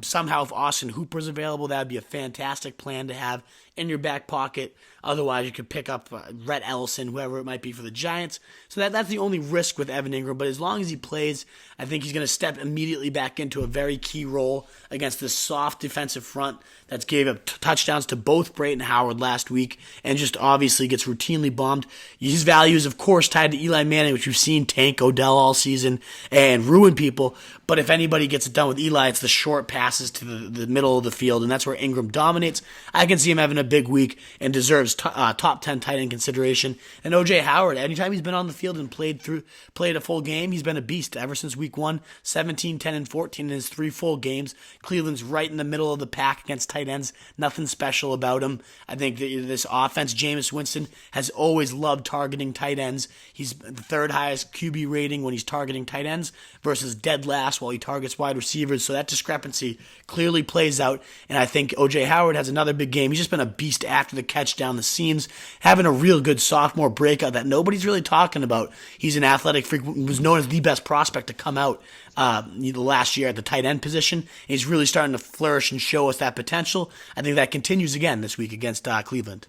Somehow if Austin Hooper's available, that would be a fantastic plan to have in your back pocket. Otherwise, you could pick up Rhett Ellison, whoever it might be for the Giants. So that's the only risk with Evan Ingram. But as long as he plays, I think he's going to step immediately back into a very key role against this soft defensive front that's gave up touchdowns to both Brayton Howard last week and just obviously gets routinely bombed. His value is, of course, tied to Eli Manning, which we've seen tank Odell all season and ruin people. But if anybody gets it done with Eli, it's the short passes to the middle of the field, and that's where Ingram dominates. I can see him having a big week and deserves top 10 tight end consideration. And O.J. Howard, anytime he's been on the field and played a full game, he's been a beast ever since week 1, 17, 10, and 14 in his 3 full games. Cleveland's right in the middle of the pack against tight ends. Nothing special about him. I think that this offense, Jameis Winston, has always loved targeting tight ends. He's the 3rd highest QB rating when he's targeting tight ends versus dead last while he targets wide receivers. So that discrepancy clearly plays out. And I think O.J. Howard has another big game. He's just been a beast after the catch down the seams, having a real good sophomore breakout that nobody's really talking about. He's an athletic freak, was known as the best prospect to come out the last year at the tight end position. And he's really starting to flourish and show us that potential. I think that continues again this week against Cleveland.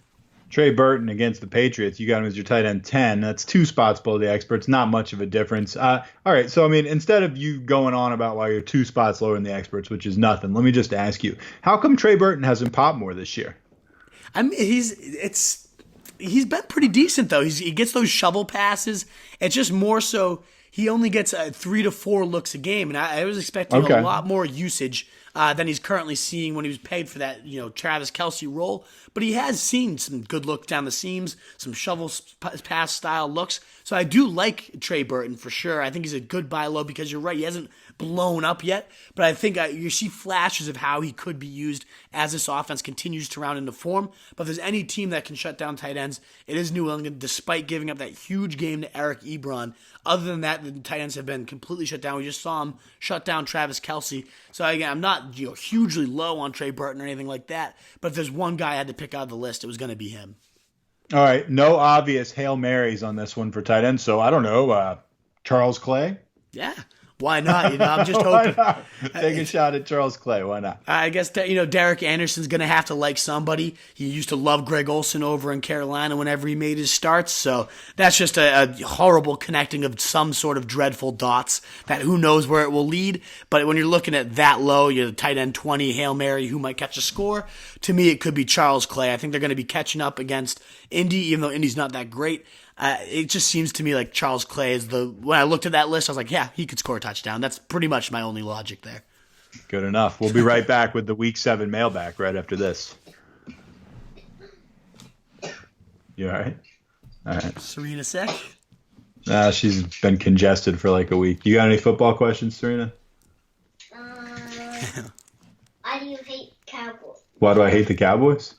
Trey Burton against the Patriots, you got him as your tight end 10. That's 2 spots below the experts. Not much of a difference. All right, so, instead of you going on about why you're 2 spots lower than the experts, which is nothing, let me just ask you, how come Trey Burton hasn't popped more this year? He's been pretty decent, though. He gets those shovel passes. It's just more so he only gets 3 to 4 looks a game, and I was expecting a lot more usage than he's currently seeing when he was paid for that, Travis Kelce role. But he has seen some good looks down the seams, some shovel pass style looks. So I do like Trey Burton for sure. I think he's a good buy low because you're right, he hasn't blown up yet. But I think you see flashes of how he could be used as this offense continues to round into form. But if there's any team that can shut down tight ends, it is New England, despite giving up that huge game to Eric Ebron. Other than that, the tight ends have been completely shut down. We just saw him shut down Travis Kelce. So again, I'm not hugely low on Trey Burton or anything like that. But if there's one guy I had to pick out of the list, it was going to be him. All right, no obvious Hail Marys on this one for tight ends. So I don't know, Charles Clay? Yeah. Why not? I'm just hoping. Take a shot at Charles Clay. Why not? I guess Derek Anderson's going to have to like somebody. He used to love Greg Olsen over in Carolina whenever he made his starts. So that's just a horrible connecting of some sort of dreadful dots that who knows where it will lead. But when you're looking at that low, you're the tight end 20, Hail Mary, who might catch a score. To me, it could be Charles Clay. I think they're going to be catching up against Indy, even though Indy's not that great. It just seems to me like Charles Clay is when I looked at that list, I was like, yeah, he could score a touchdown. That's pretty much my only logic there. Good enough. We'll be right back with the Week 7 mailbag right after this. You all right? All right. Serena sick? She's been congested for like a week. You got any football questions, Serena? Why do you hate Cowboys? Why do I hate the Cowboys?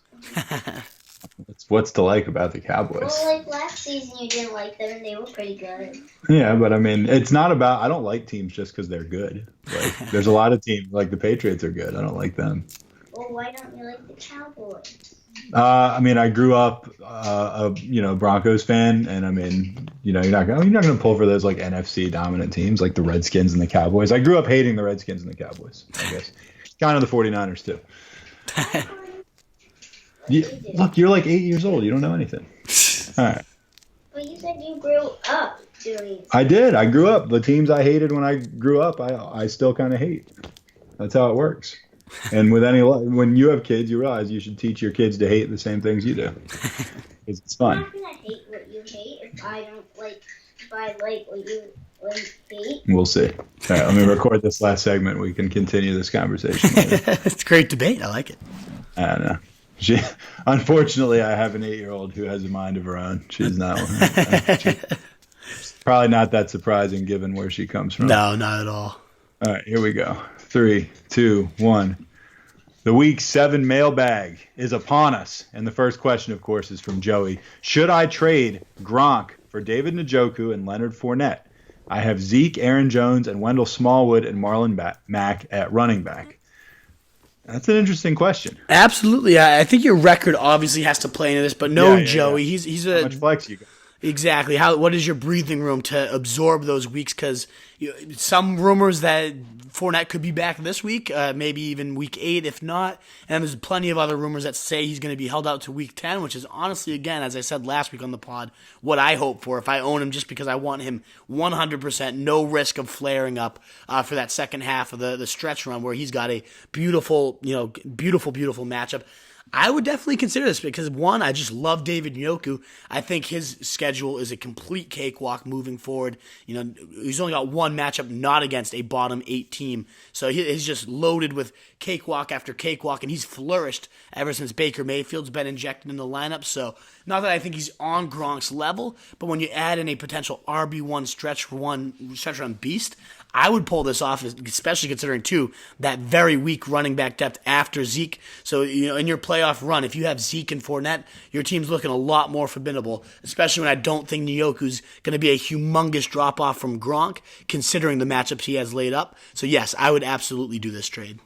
What's to like about the Cowboys? Well, like last season you didn't like them and they were pretty good. Yeah, but it's not about, I don't like teams just because they're good. Like, there's a lot of teams, like the Patriots are good. I don't like them. Well, why don't you like the Cowboys? I grew up a Broncos fan, and you're not gonna pull for those like NFC dominant teams like the Redskins and the Cowboys. I grew up hating the Redskins and the Cowboys, I guess. Kind of the 49ers too. Look, you're like 8 years old. You don't know anything. All right. But you said you grew up doing. I did. I grew up. The teams I hated when I grew up, I still kind of hate. That's how it works. And when you have kids, you realize you should teach your kids to hate the same things you do. Because it's fun. I'm not gonna hate what you hate if I like what you hate. We'll see. All right, let me record this last segment. We can continue this conversation later. It's great debate. I like it. I don't know. Unfortunately, I have an 8-year-old who has a mind of her own. She's not. Probably not that surprising given where she comes from. No, not at all. All right, here we go. 3, 2, 1. The Week 7 mailbag is upon us. And the first question, of course, is from Joey. Should I trade Gronk for David Njoku and Leonard Fournette? I have Zeke, Aaron Jones, and Wendell Smallwood and Marlon Mack at running back. That's an interesting question. Absolutely. I think your record obviously has to play into this, but Joey, he's how much flex you got? Exactly. What is your breathing room to absorb those weeks? Because some rumors that Fournette could be back this week, maybe even week 8 if not. And there's plenty of other rumors that say he's going to be held out to week 10, which is honestly, again, as I said last week on the pod, what I hope for if I own him, just because I want him 100%, no risk of flaring up for that second half of the stretch run where he's got a beautiful matchup. I would definitely consider this because, one, I just love David Njoku. I think his schedule is a complete cakewalk moving forward. He's only got one matchup not against a bottom 8 team. So he's just loaded with cakewalk after cakewalk, and he's flourished ever since Baker Mayfield's been injected in the lineup. So not that I think he's on Gronk's level, but when you add in a potential RB1 stretch run beast, I would pull this off, especially considering, too, that very weak running back depth after Zeke. So, in your playoff run, if you have Zeke and Fournette, your team's looking a lot more formidable, especially when I don't think Njoku's going to be a humongous drop-off from Gronk, considering the matchups he has laid up. So, yes, I would absolutely do this trade.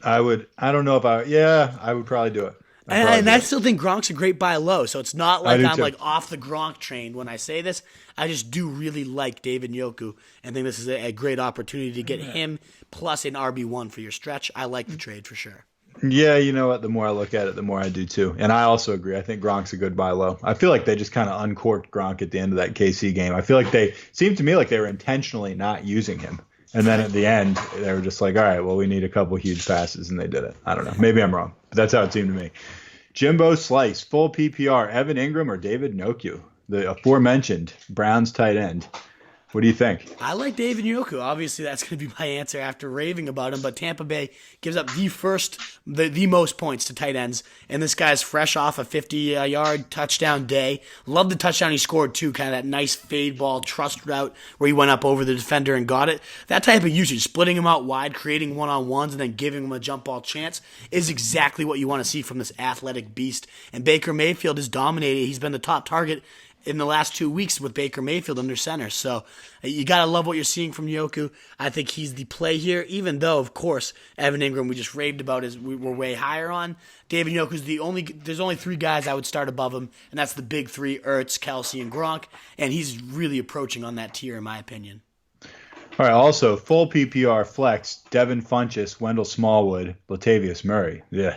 I would probably do it. And I still think Gronk's a great buy low, so it's not like I'm like off the Gronk train when I say this. I just do really like David Njoku and think this is a great opportunity to get him plus an RB1 for your stretch. I like the trade for sure. Yeah, you know what? The more I look at it, the more I do too. And I also agree. I think Gronk's a good buy low. I feel like they just kind of uncorked Gronk at the end of that KC game. I feel like seemed to me like they were intentionally not using him. And then at the end, they were just like, all right, well, we need a couple huge passes, and they did it. I don't know. Maybe I'm wrong, but that's how it seemed to me. Jimbo Slice, full PPR, Evan Ingram or David Njoku, the aforementioned Browns tight end. What do you think? I like David Njoku. Obviously, that's going to be my answer after raving about him. But Tampa Bay gives up the most points to tight ends. And this guy's fresh off a 50-yard touchdown day. Love the touchdown he scored, too. Kind of that nice fade ball trust route where he went up over the defender and got it. That type of usage, splitting him out wide, creating one-on-ones, and then giving him a jump ball chance is exactly what you want to see from this athletic beast. And Baker Mayfield has dominated. He's been the top target in the last 2 weeks with Baker Mayfield under center. So you got to love what you're seeing from Njoku. I think he's the play here, even though, of course, Evan Ingram we just raved about we're way higher on. David Njoku's there's only 3 guys I would start above him, and that's the big 3, Ertz, Kelsey, and Gronk, and he's really approaching on that tier in my opinion. All right, also, full PPR flex, Devin Funchess, Wendell Smallwood, Latavius Murray. Yeah.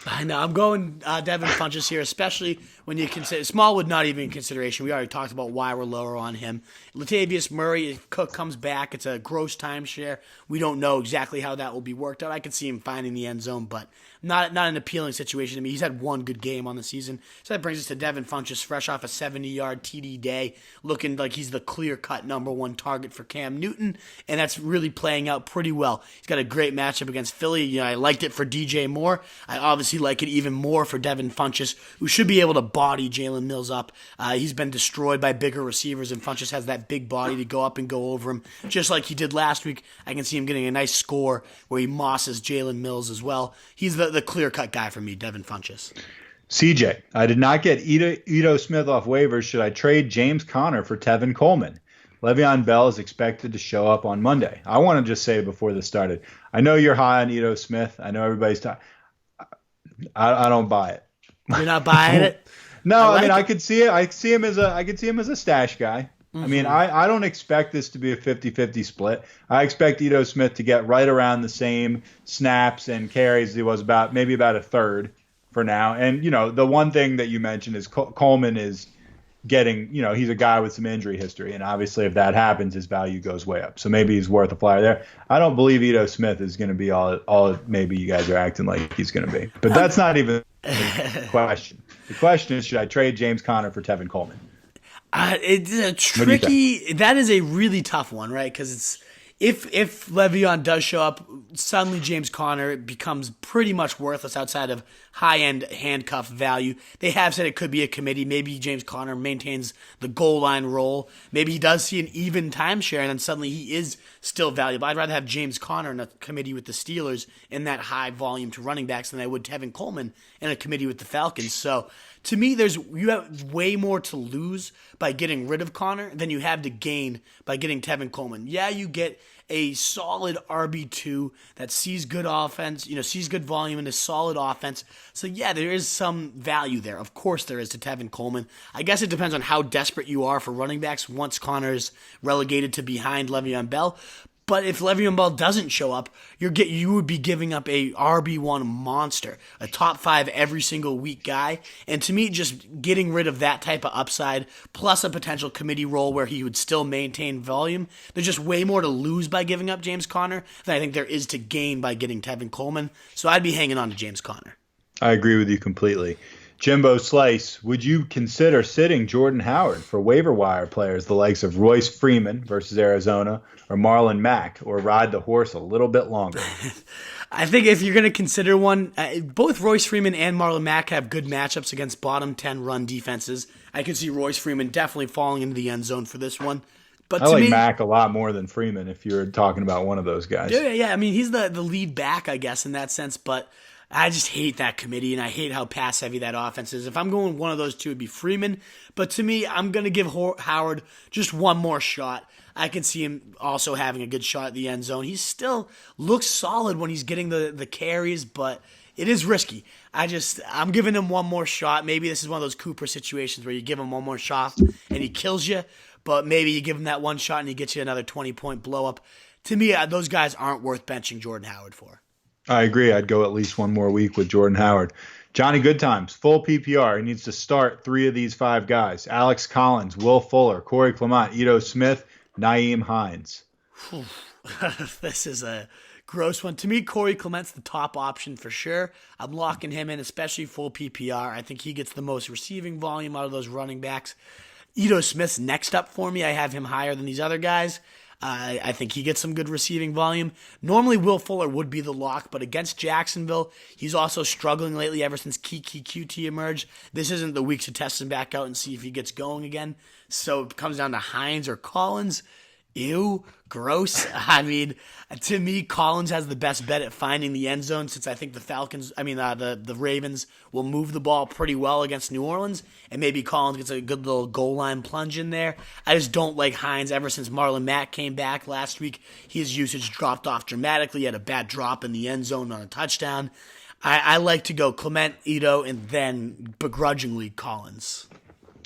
I know. I'm going Devin Funchess here, especially when you consider Smallwood not even in consideration. We already talked about why we're lower on him. Latavius Murray, if Cook comes back, it's a gross timeshare. We don't know exactly how that will be worked out. I could see him finding the end zone, but not an appealing situation to me. He's had one good game on the season. So that brings us to Devin Funchess, fresh off a 70-yard TD day, looking like he's the clear-cut number 1 target for Cam Newton, and that's really playing out pretty well. He's got a great matchup against Philly. I liked it for DJ Moore. I obviously like it even more for Devin Funchess, who should be able to body Jalen Mills up. He's been destroyed by bigger receivers, and Funchess has that big body to go up and go over him, just like he did last week. I can see him getting a nice score where he mosses Jalen Mills as well. He's the clear-cut guy for me, Devin Funchess. CJ, I did not get Ito Smith off waivers. Should I trade James Conner for Tevin Coleman? Le'Veon Bell is expected to show up on Monday. I want to just say before this started, I know you're high on Ito Smith. I know everybody's talking. I don't buy it. You're not buying it? No, I could see it. I could see him as a stash guy. Mm-hmm. I mean, I don't expect this to be a 50-50 split. I expect Ito Smith to get right around the same snaps and carries he was maybe about a third for now. And, the one thing that you mentioned is Coleman is getting, he's a guy with some injury history. And obviously if that happens, his value goes way up. So maybe he's worth a flyer there. I don't believe Ito Smith is going to be all maybe you guys are acting like he's going to be. But that's not even the question. The question is, should I trade James Conner for Tevin Coleman? It's a tricky. That is a really tough one, right? Because it's if Le'Veon does show up, suddenly James Conner becomes pretty much worthless outside of high-end handcuff value. They have said it could be a committee. Maybe James Conner maintains the goal line role. Maybe he does see an even timeshare, and then suddenly he is still valuable. I'd rather have James Conner in a committee with the Steelers in that high volume to running backs than I would Tevin Coleman in a committee with the Falcons. So to me, you have way more to lose by getting rid of Conner than you have to gain by getting Tevin Coleman. Yeah, you get a solid RB2 that sees good offense, sees good volume in a solid offense. So yeah, there is some value there. Of course there is to Tevin Coleman. I guess it depends on how desperate you are for running backs once Connor's relegated to behind Le'Veon Bell. But if Le'Veon Bell doesn't show up, you would be giving up a RB1 monster, a top 5 every single week guy. And to me, just getting rid of that type of upside, plus a potential committee role where he would still maintain volume, there's just way more to lose by giving up James Conner than I think there is to gain by getting Tevin Coleman. So I'd be hanging on to James Conner. I agree with you completely. Jimbo Slice, would you consider sitting Jordan Howard for waiver wire players the likes of Royce Freeman versus Arizona or Marlon Mack, or ride the horse a little bit longer? I think if you're going to consider one, both Royce Freeman and Marlon Mack have good matchups against bottom 10 run defenses. I could see Royce Freeman definitely falling into the end zone for this one. But I like Mack a lot more than Freeman if you're talking about one of those guys. Yeah. I mean, he's the lead back, I guess, in that sense, but I just hate that committee, and I hate how pass-heavy that offense is. If I'm going one of those two, it'd be Freeman. But to me, I'm going to give Howard just one more shot. I can see him also having a good shot at the end zone. He still looks solid when he's getting the carries, but it is risky. I'm giving him one more shot. Maybe this is one of those Cooper situations where you give him one more shot and he kills you, but maybe you give him that one shot and he gets you another 20-point blow-up. To me, those guys aren't worth benching Jordan Howard for. I agree. I'd go at least one more week with Jordan Howard. Johnny Goodtimes, full PPR. He needs to start 3 of these 5 guys: Alex Collins, Will Fuller, Corey Clement, Ito Smith, Nyheim Hines. This is a gross one. To me, Corey Clement's the top option for sure. I'm locking him in, especially full PPR. I think he gets the most receiving volume out of those running backs. Ito Smith's next up for me. I have him higher than these other guys. I think he gets some good receiving volume. Normally, Will Fuller would be the lock, but against Jacksonville, he's also struggling lately ever since Kiki QT emerged. This isn't the week to test him back out and see if he gets going again. So it comes down to Hines or Collins. Ew, gross. I mean, to me, Collins has the best bet at finding the end zone, since I think the Ravens will move the ball pretty well against New Orleans, and maybe Collins gets a good little goal line plunge in there. I just don't like Hines. Ever since Marlon Mack came back last week, his usage dropped off dramatically. He had a bad drop in the end zone on a touchdown. I like to go Clement, Ito, and then begrudgingly Collins.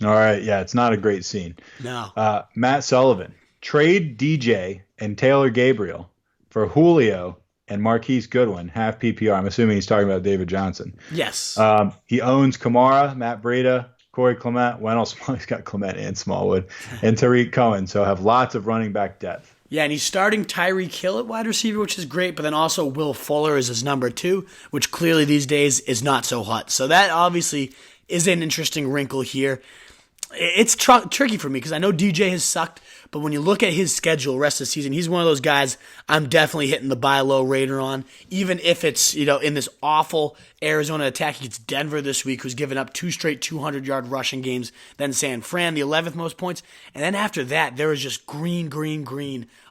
All right, yeah, it's not a great scene. No. Matt Sullivan. Trade DJ and Taylor Gabriel for Julio and Marquise Goodwin, half PPR. I'm assuming he's talking about David Johnson. Yes. He owns Kamara, Matt Breida, Corey Clement, Wendell Small. He's got Clement and Smallwood, and Tariq Cohen. So have lots of running back depth. Yeah, and he's starting Tyreek Hill at wide receiver, which is great, but then also Will Fuller is his number 2, which clearly these days is not so hot. So that obviously is an interesting wrinkle here. It's tricky for me because I know DJ has sucked, but when you look at his schedule rest of the season, he's one of those guys I'm definitely hitting the buy low radar on, even if it's, in this awful Arizona attack against Denver this week, who's given up 2 straight 200-yard rushing games, then San Fran, the 11th most points, and then after that, there was just green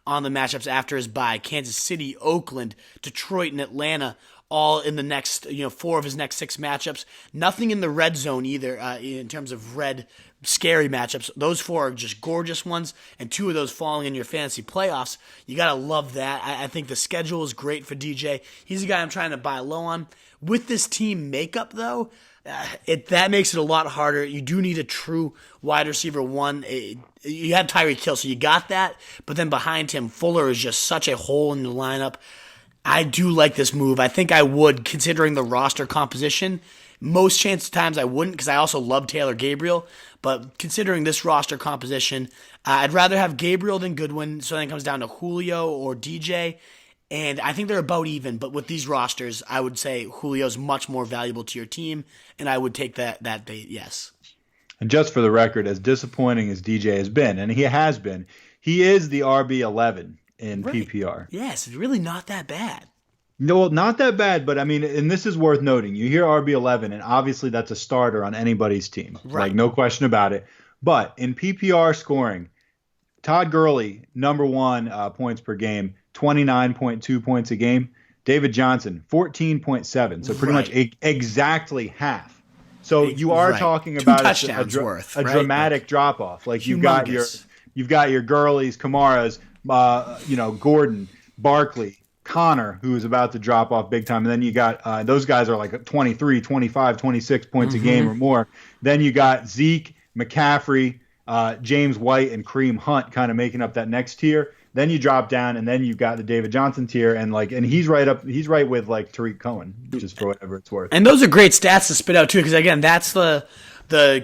on the matchups after his bye. Kansas City, Oakland, Detroit, and Atlanta, all in the next, 4 of his next 6 matchups. Nothing in the red zone either, in terms of red scary matchups. Those 4 are just gorgeous ones, and 2 of those falling in your fantasy playoffs. You got to love that. I think the schedule is great for DJ. He's a guy I'm trying to buy low on. With this team makeup, though, that makes it a lot harder. You do need a true wide receiver 1. You have Tyreek Hill, so you got that, but then behind him, Fuller is just such a hole in the lineup. I do like this move. I think I would, considering the roster composition. Most chance of times I wouldn't, because I also love Taylor Gabriel. But considering this roster composition, I'd rather have Gabriel than Goodwin. So then it comes down to Julio or DJ. And I think they're about even. But with these rosters, I would say Julio's much more valuable to your team. And I would take that bait, yes. And just for the record, as disappointing as DJ has been, and he has been, he is the RB11 in right. PPR. Yes, it's really not that bad. No, not that bad, but I mean, and this is worth noting. You hear RB11, and obviously that's a starter on anybody's team. Right. Like, no question about it. But in PPR scoring, Todd Gurley, number 1 points per game, 29.2 points a game. David Johnson, 14.7. So pretty much exactly half. So you are talking about a dramatic drop-off. Like, you've got your Gurleys, Kamaras, Gordon, Barkley, Connor, who is about to drop off big time. And then you got those guys are like 23, 25, 26 points a game or more. Then you got Zeke, McCaffrey, James White, and Kareem Hunt kind of making up that next tier. Then you drop down, and then you've got the David Johnson tier, and he's right with like Tariq Cohen, just for whatever it's worth. And those are great stats to spit out too, because again, that's the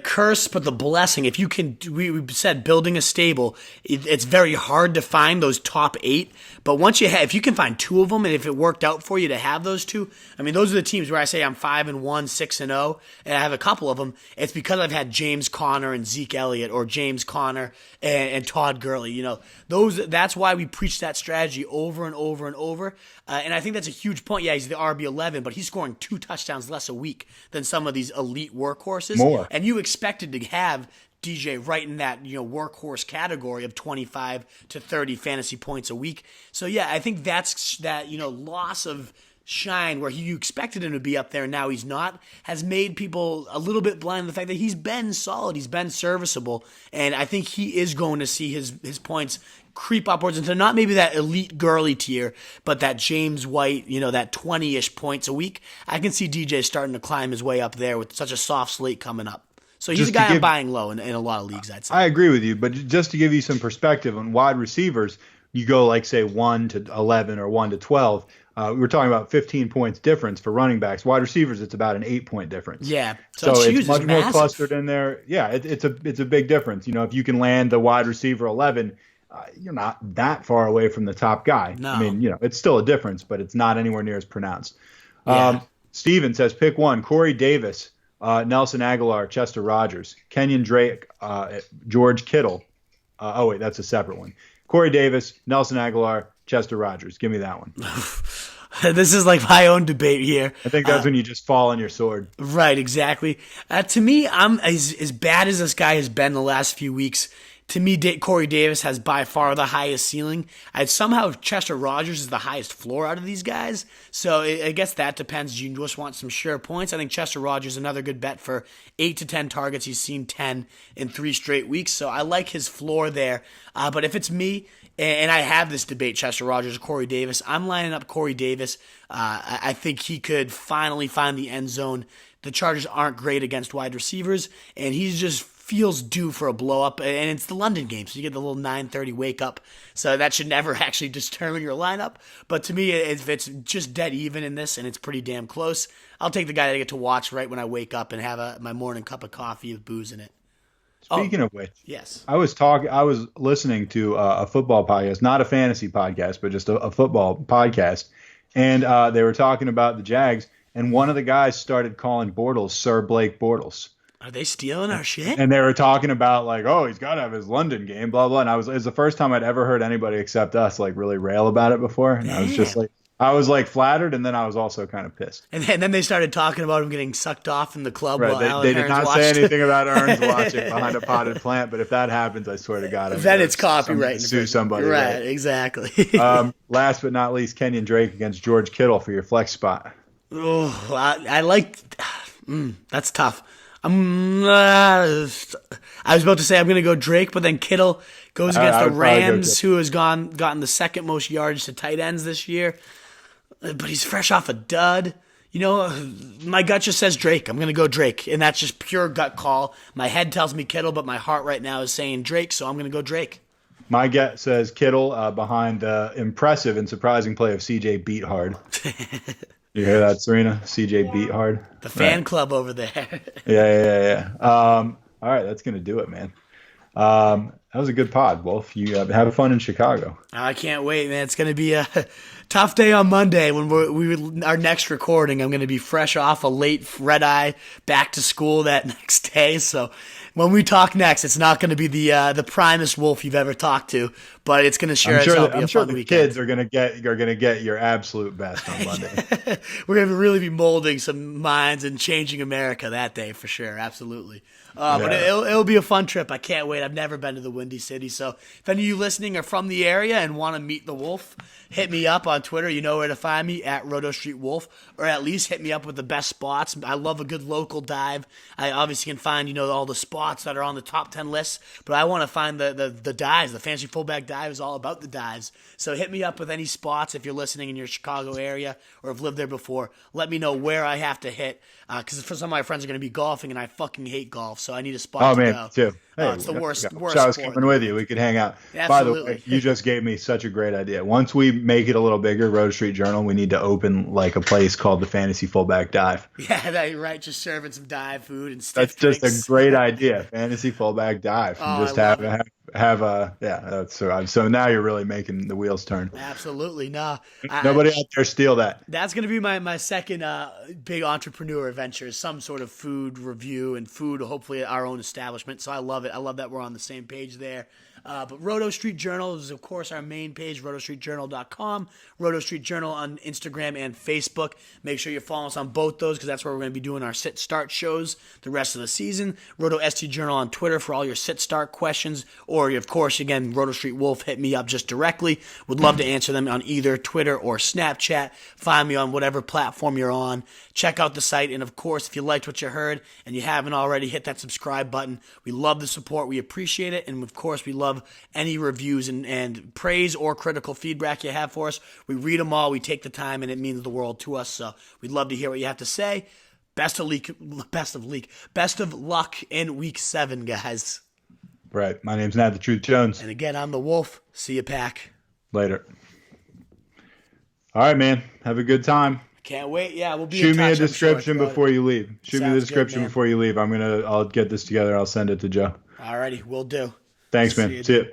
curse, but the blessing. If you can, we said building a stable, it's very hard to find those top 8. But once if you can find 2 of them, and if it worked out for you to have those 2, I mean, those are the teams where I say I'm 5-1, 6-0, and I have a couple of them. It's because I've had James Conner and Zeke Elliott, or James Conner and Todd Gurley. That's why we preach that strategy over and over and over. And I think that's a huge point. Yeah, he's the RB11, but he's scoring 2 touchdowns less a week than some of these elite workhorses. More. And you expected to have DJ right in that workhorse category of 25 to 30 fantasy points a week. So yeah, I think that's that loss of shine where you expected him to be up there and now he's not, has made people a little bit blind to the fact that he's been solid, he's been serviceable, and I think he is going to see his points creep upwards into not maybe that elite Gurley tier, but that James White, that 20-ish points a week. I can see DJ starting to climb his way up there with such a soft slate coming up. So he's a guy I'm buying low in a lot of leagues, I'd say. I agree with you, but just to give you some perspective on wide receivers, you go like, say, 1 to 11 or 1 to 12. We were talking about 15 points difference for running backs. Wide receivers, it's about an 8-point difference. Yeah. So it's much more clustered in there. Yeah, it's a big difference. If you can land the wide receiver 11, you're not that far away from the top guy. No. I mean, it's still a difference, but it's not anywhere near as pronounced. Yeah. Steven says, pick one: Corey Davis, Nelson Aguilar, Chester Rogers, Kenyon Drake, George Kittle. Wait, that's a separate one. Corey Davis, Nelson Aguilar, Chester Rogers. Give me that one. This is like my own debate here. I think that's when you just fall on your sword. Right, exactly. To me, I'm as bad as this guy has been the last few weeks. To me, Corey Davis has by far the highest ceiling. Somehow Chester Rogers is the highest floor out of these guys. So I guess that depends. You just want some sure points. I think Chester Rogers is another good bet for 8 to 10 targets. He's seen 10 in 3 straight weeks. So I like his floor there. But if it's me, and I have this debate, Chester Rogers or Corey Davis, I'm lining up Corey Davis. I think he could finally find the end zone. The Chargers aren't great against wide receivers, and he's just feels due for a blow up, and it's the London game, so you get the little 9:30 wake up. So that should never actually determine your lineup. But to me, if it's just dead even in this and it's pretty damn close, I'll take the guy that I get to watch right when I wake up and have my morning cup of coffee with booze in it. Speaking of which, yes, I was listening to a football podcast, not a fantasy podcast, but just a football podcast, and they were talking about the Jags, and one of the guys started calling Bortles Sir Blake Bortles. Are they stealing our shit? And they were talking about he's got to have his London game, blah blah. And it was the first time I'd ever heard anybody except us really rail about it before. And I was just flattered, and then I was also kind of pissed. And then they started talking about him getting sucked off in the club. Right. While They did not say anything about Aaron's watching behind a potted plant. But if that happens, I swear to God, then it's copyright. Sue somebody. Right. Exactly. Last but not least, Kenyon Drake against George Kittle for your flex spot. Oh, I like. That's tough. I was about to say I'm going to go Drake, but then Kittle goes against the Rams, who has gotten the second most yards to tight ends this year. But he's fresh off a dud. My gut just says Drake. I'm going to go Drake, and that's just pure gut call. My head tells me Kittle, but my heart right now is saying Drake, so I'm going to go Drake. My gut says Kittle behind the impressive and surprising play of CJ Beathard. You hear that, Serena? CJ Beathard. The fan club over there. Yeah. All right, that's going to do it, man. That was a good pod, Wolf. You have fun in Chicago. I can't wait, man. It's going to be a tough day on Monday when our next recording. I'm going to be fresh off a late red eye, back to school that next day. So when we talk next, it's not going to be the primest Wolf you've ever talked to, but it's going to sure as hell be a fun weekend. Kids are going to get your absolute best on Monday. We're going to really be molding some minds and changing America that day for sure. Absolutely. But it'll be a fun trip. I can't wait. I've never been to the Windy City. So if any of you listening are from the area and want to meet the Wolf, hit me up on Twitter, you know where to find me, at Roto Street Wolf, or at least hit me up with the best spots. I love a good local dive. I obviously can find, all the spots that are on the top 10 lists, but I want to find the dives. The Fantasy Fullback Dive is all about the dives. So hit me up with any spots if you're listening in your Chicago area or have lived there before. Let me know where I have to hit, because for some of my friends are going to be golfing, and I fucking hate golf, so I need a spot to go. Too. Hey, it's the worst I was sport. coming with you. We could hang out. Absolutely. By the way, you just gave me such a great idea. Once we make it a little bigger, Roto Street Journal, we need to open like a place called the Fantasy Fullback Dive. Yeah, you're right. Just serving some dive food and That's drinks. just a great idea. Fantasy Fullback Dive. And just so now you're really making the wheels turn. Absolutely. No. Nobody out there steal that. That's going to be my second big entrepreneur adventure, some sort of food review and food, hopefully at our own establishment. So I love it. I love that we're on the same page there. But Roto Street Journal is, of course, our main page, rotostreetjournal.com, Roto Street Journal on Instagram and Facebook. Make sure you follow us on both those, because that's where we're going to be doing our sit-start shows the rest of the season. Roto ST Journal on Twitter for all your sit-start questions. Or, of course, again, Roto Street Wolf, hit me up just directly. Would love to answer them on either Twitter or Snapchat. Find me on whatever platform you're on. Check out the site. And, of course, if you liked what you heard and you haven't already, hit that subscribe button. We love the support. We appreciate it. And, of course, we love any reviews and praise or critical feedback you have for us. We read them all. We take the time, and it means the world to us. So we'd love to hear what you have to say. Best of luck in Week 7, guys. Right. My name's Nat the Truth Jones. And again, I'm the Wolf. See you, Pack. Later. All right, man. Have a good time. Can't wait. Yeah, we'll be Shoot in touch, me a description before you leave. Shoot me the Sounds description good, before you leave. I'll get this together. I'll send it to Joe. Alrighty, we'll do. Thanks, man. See ya.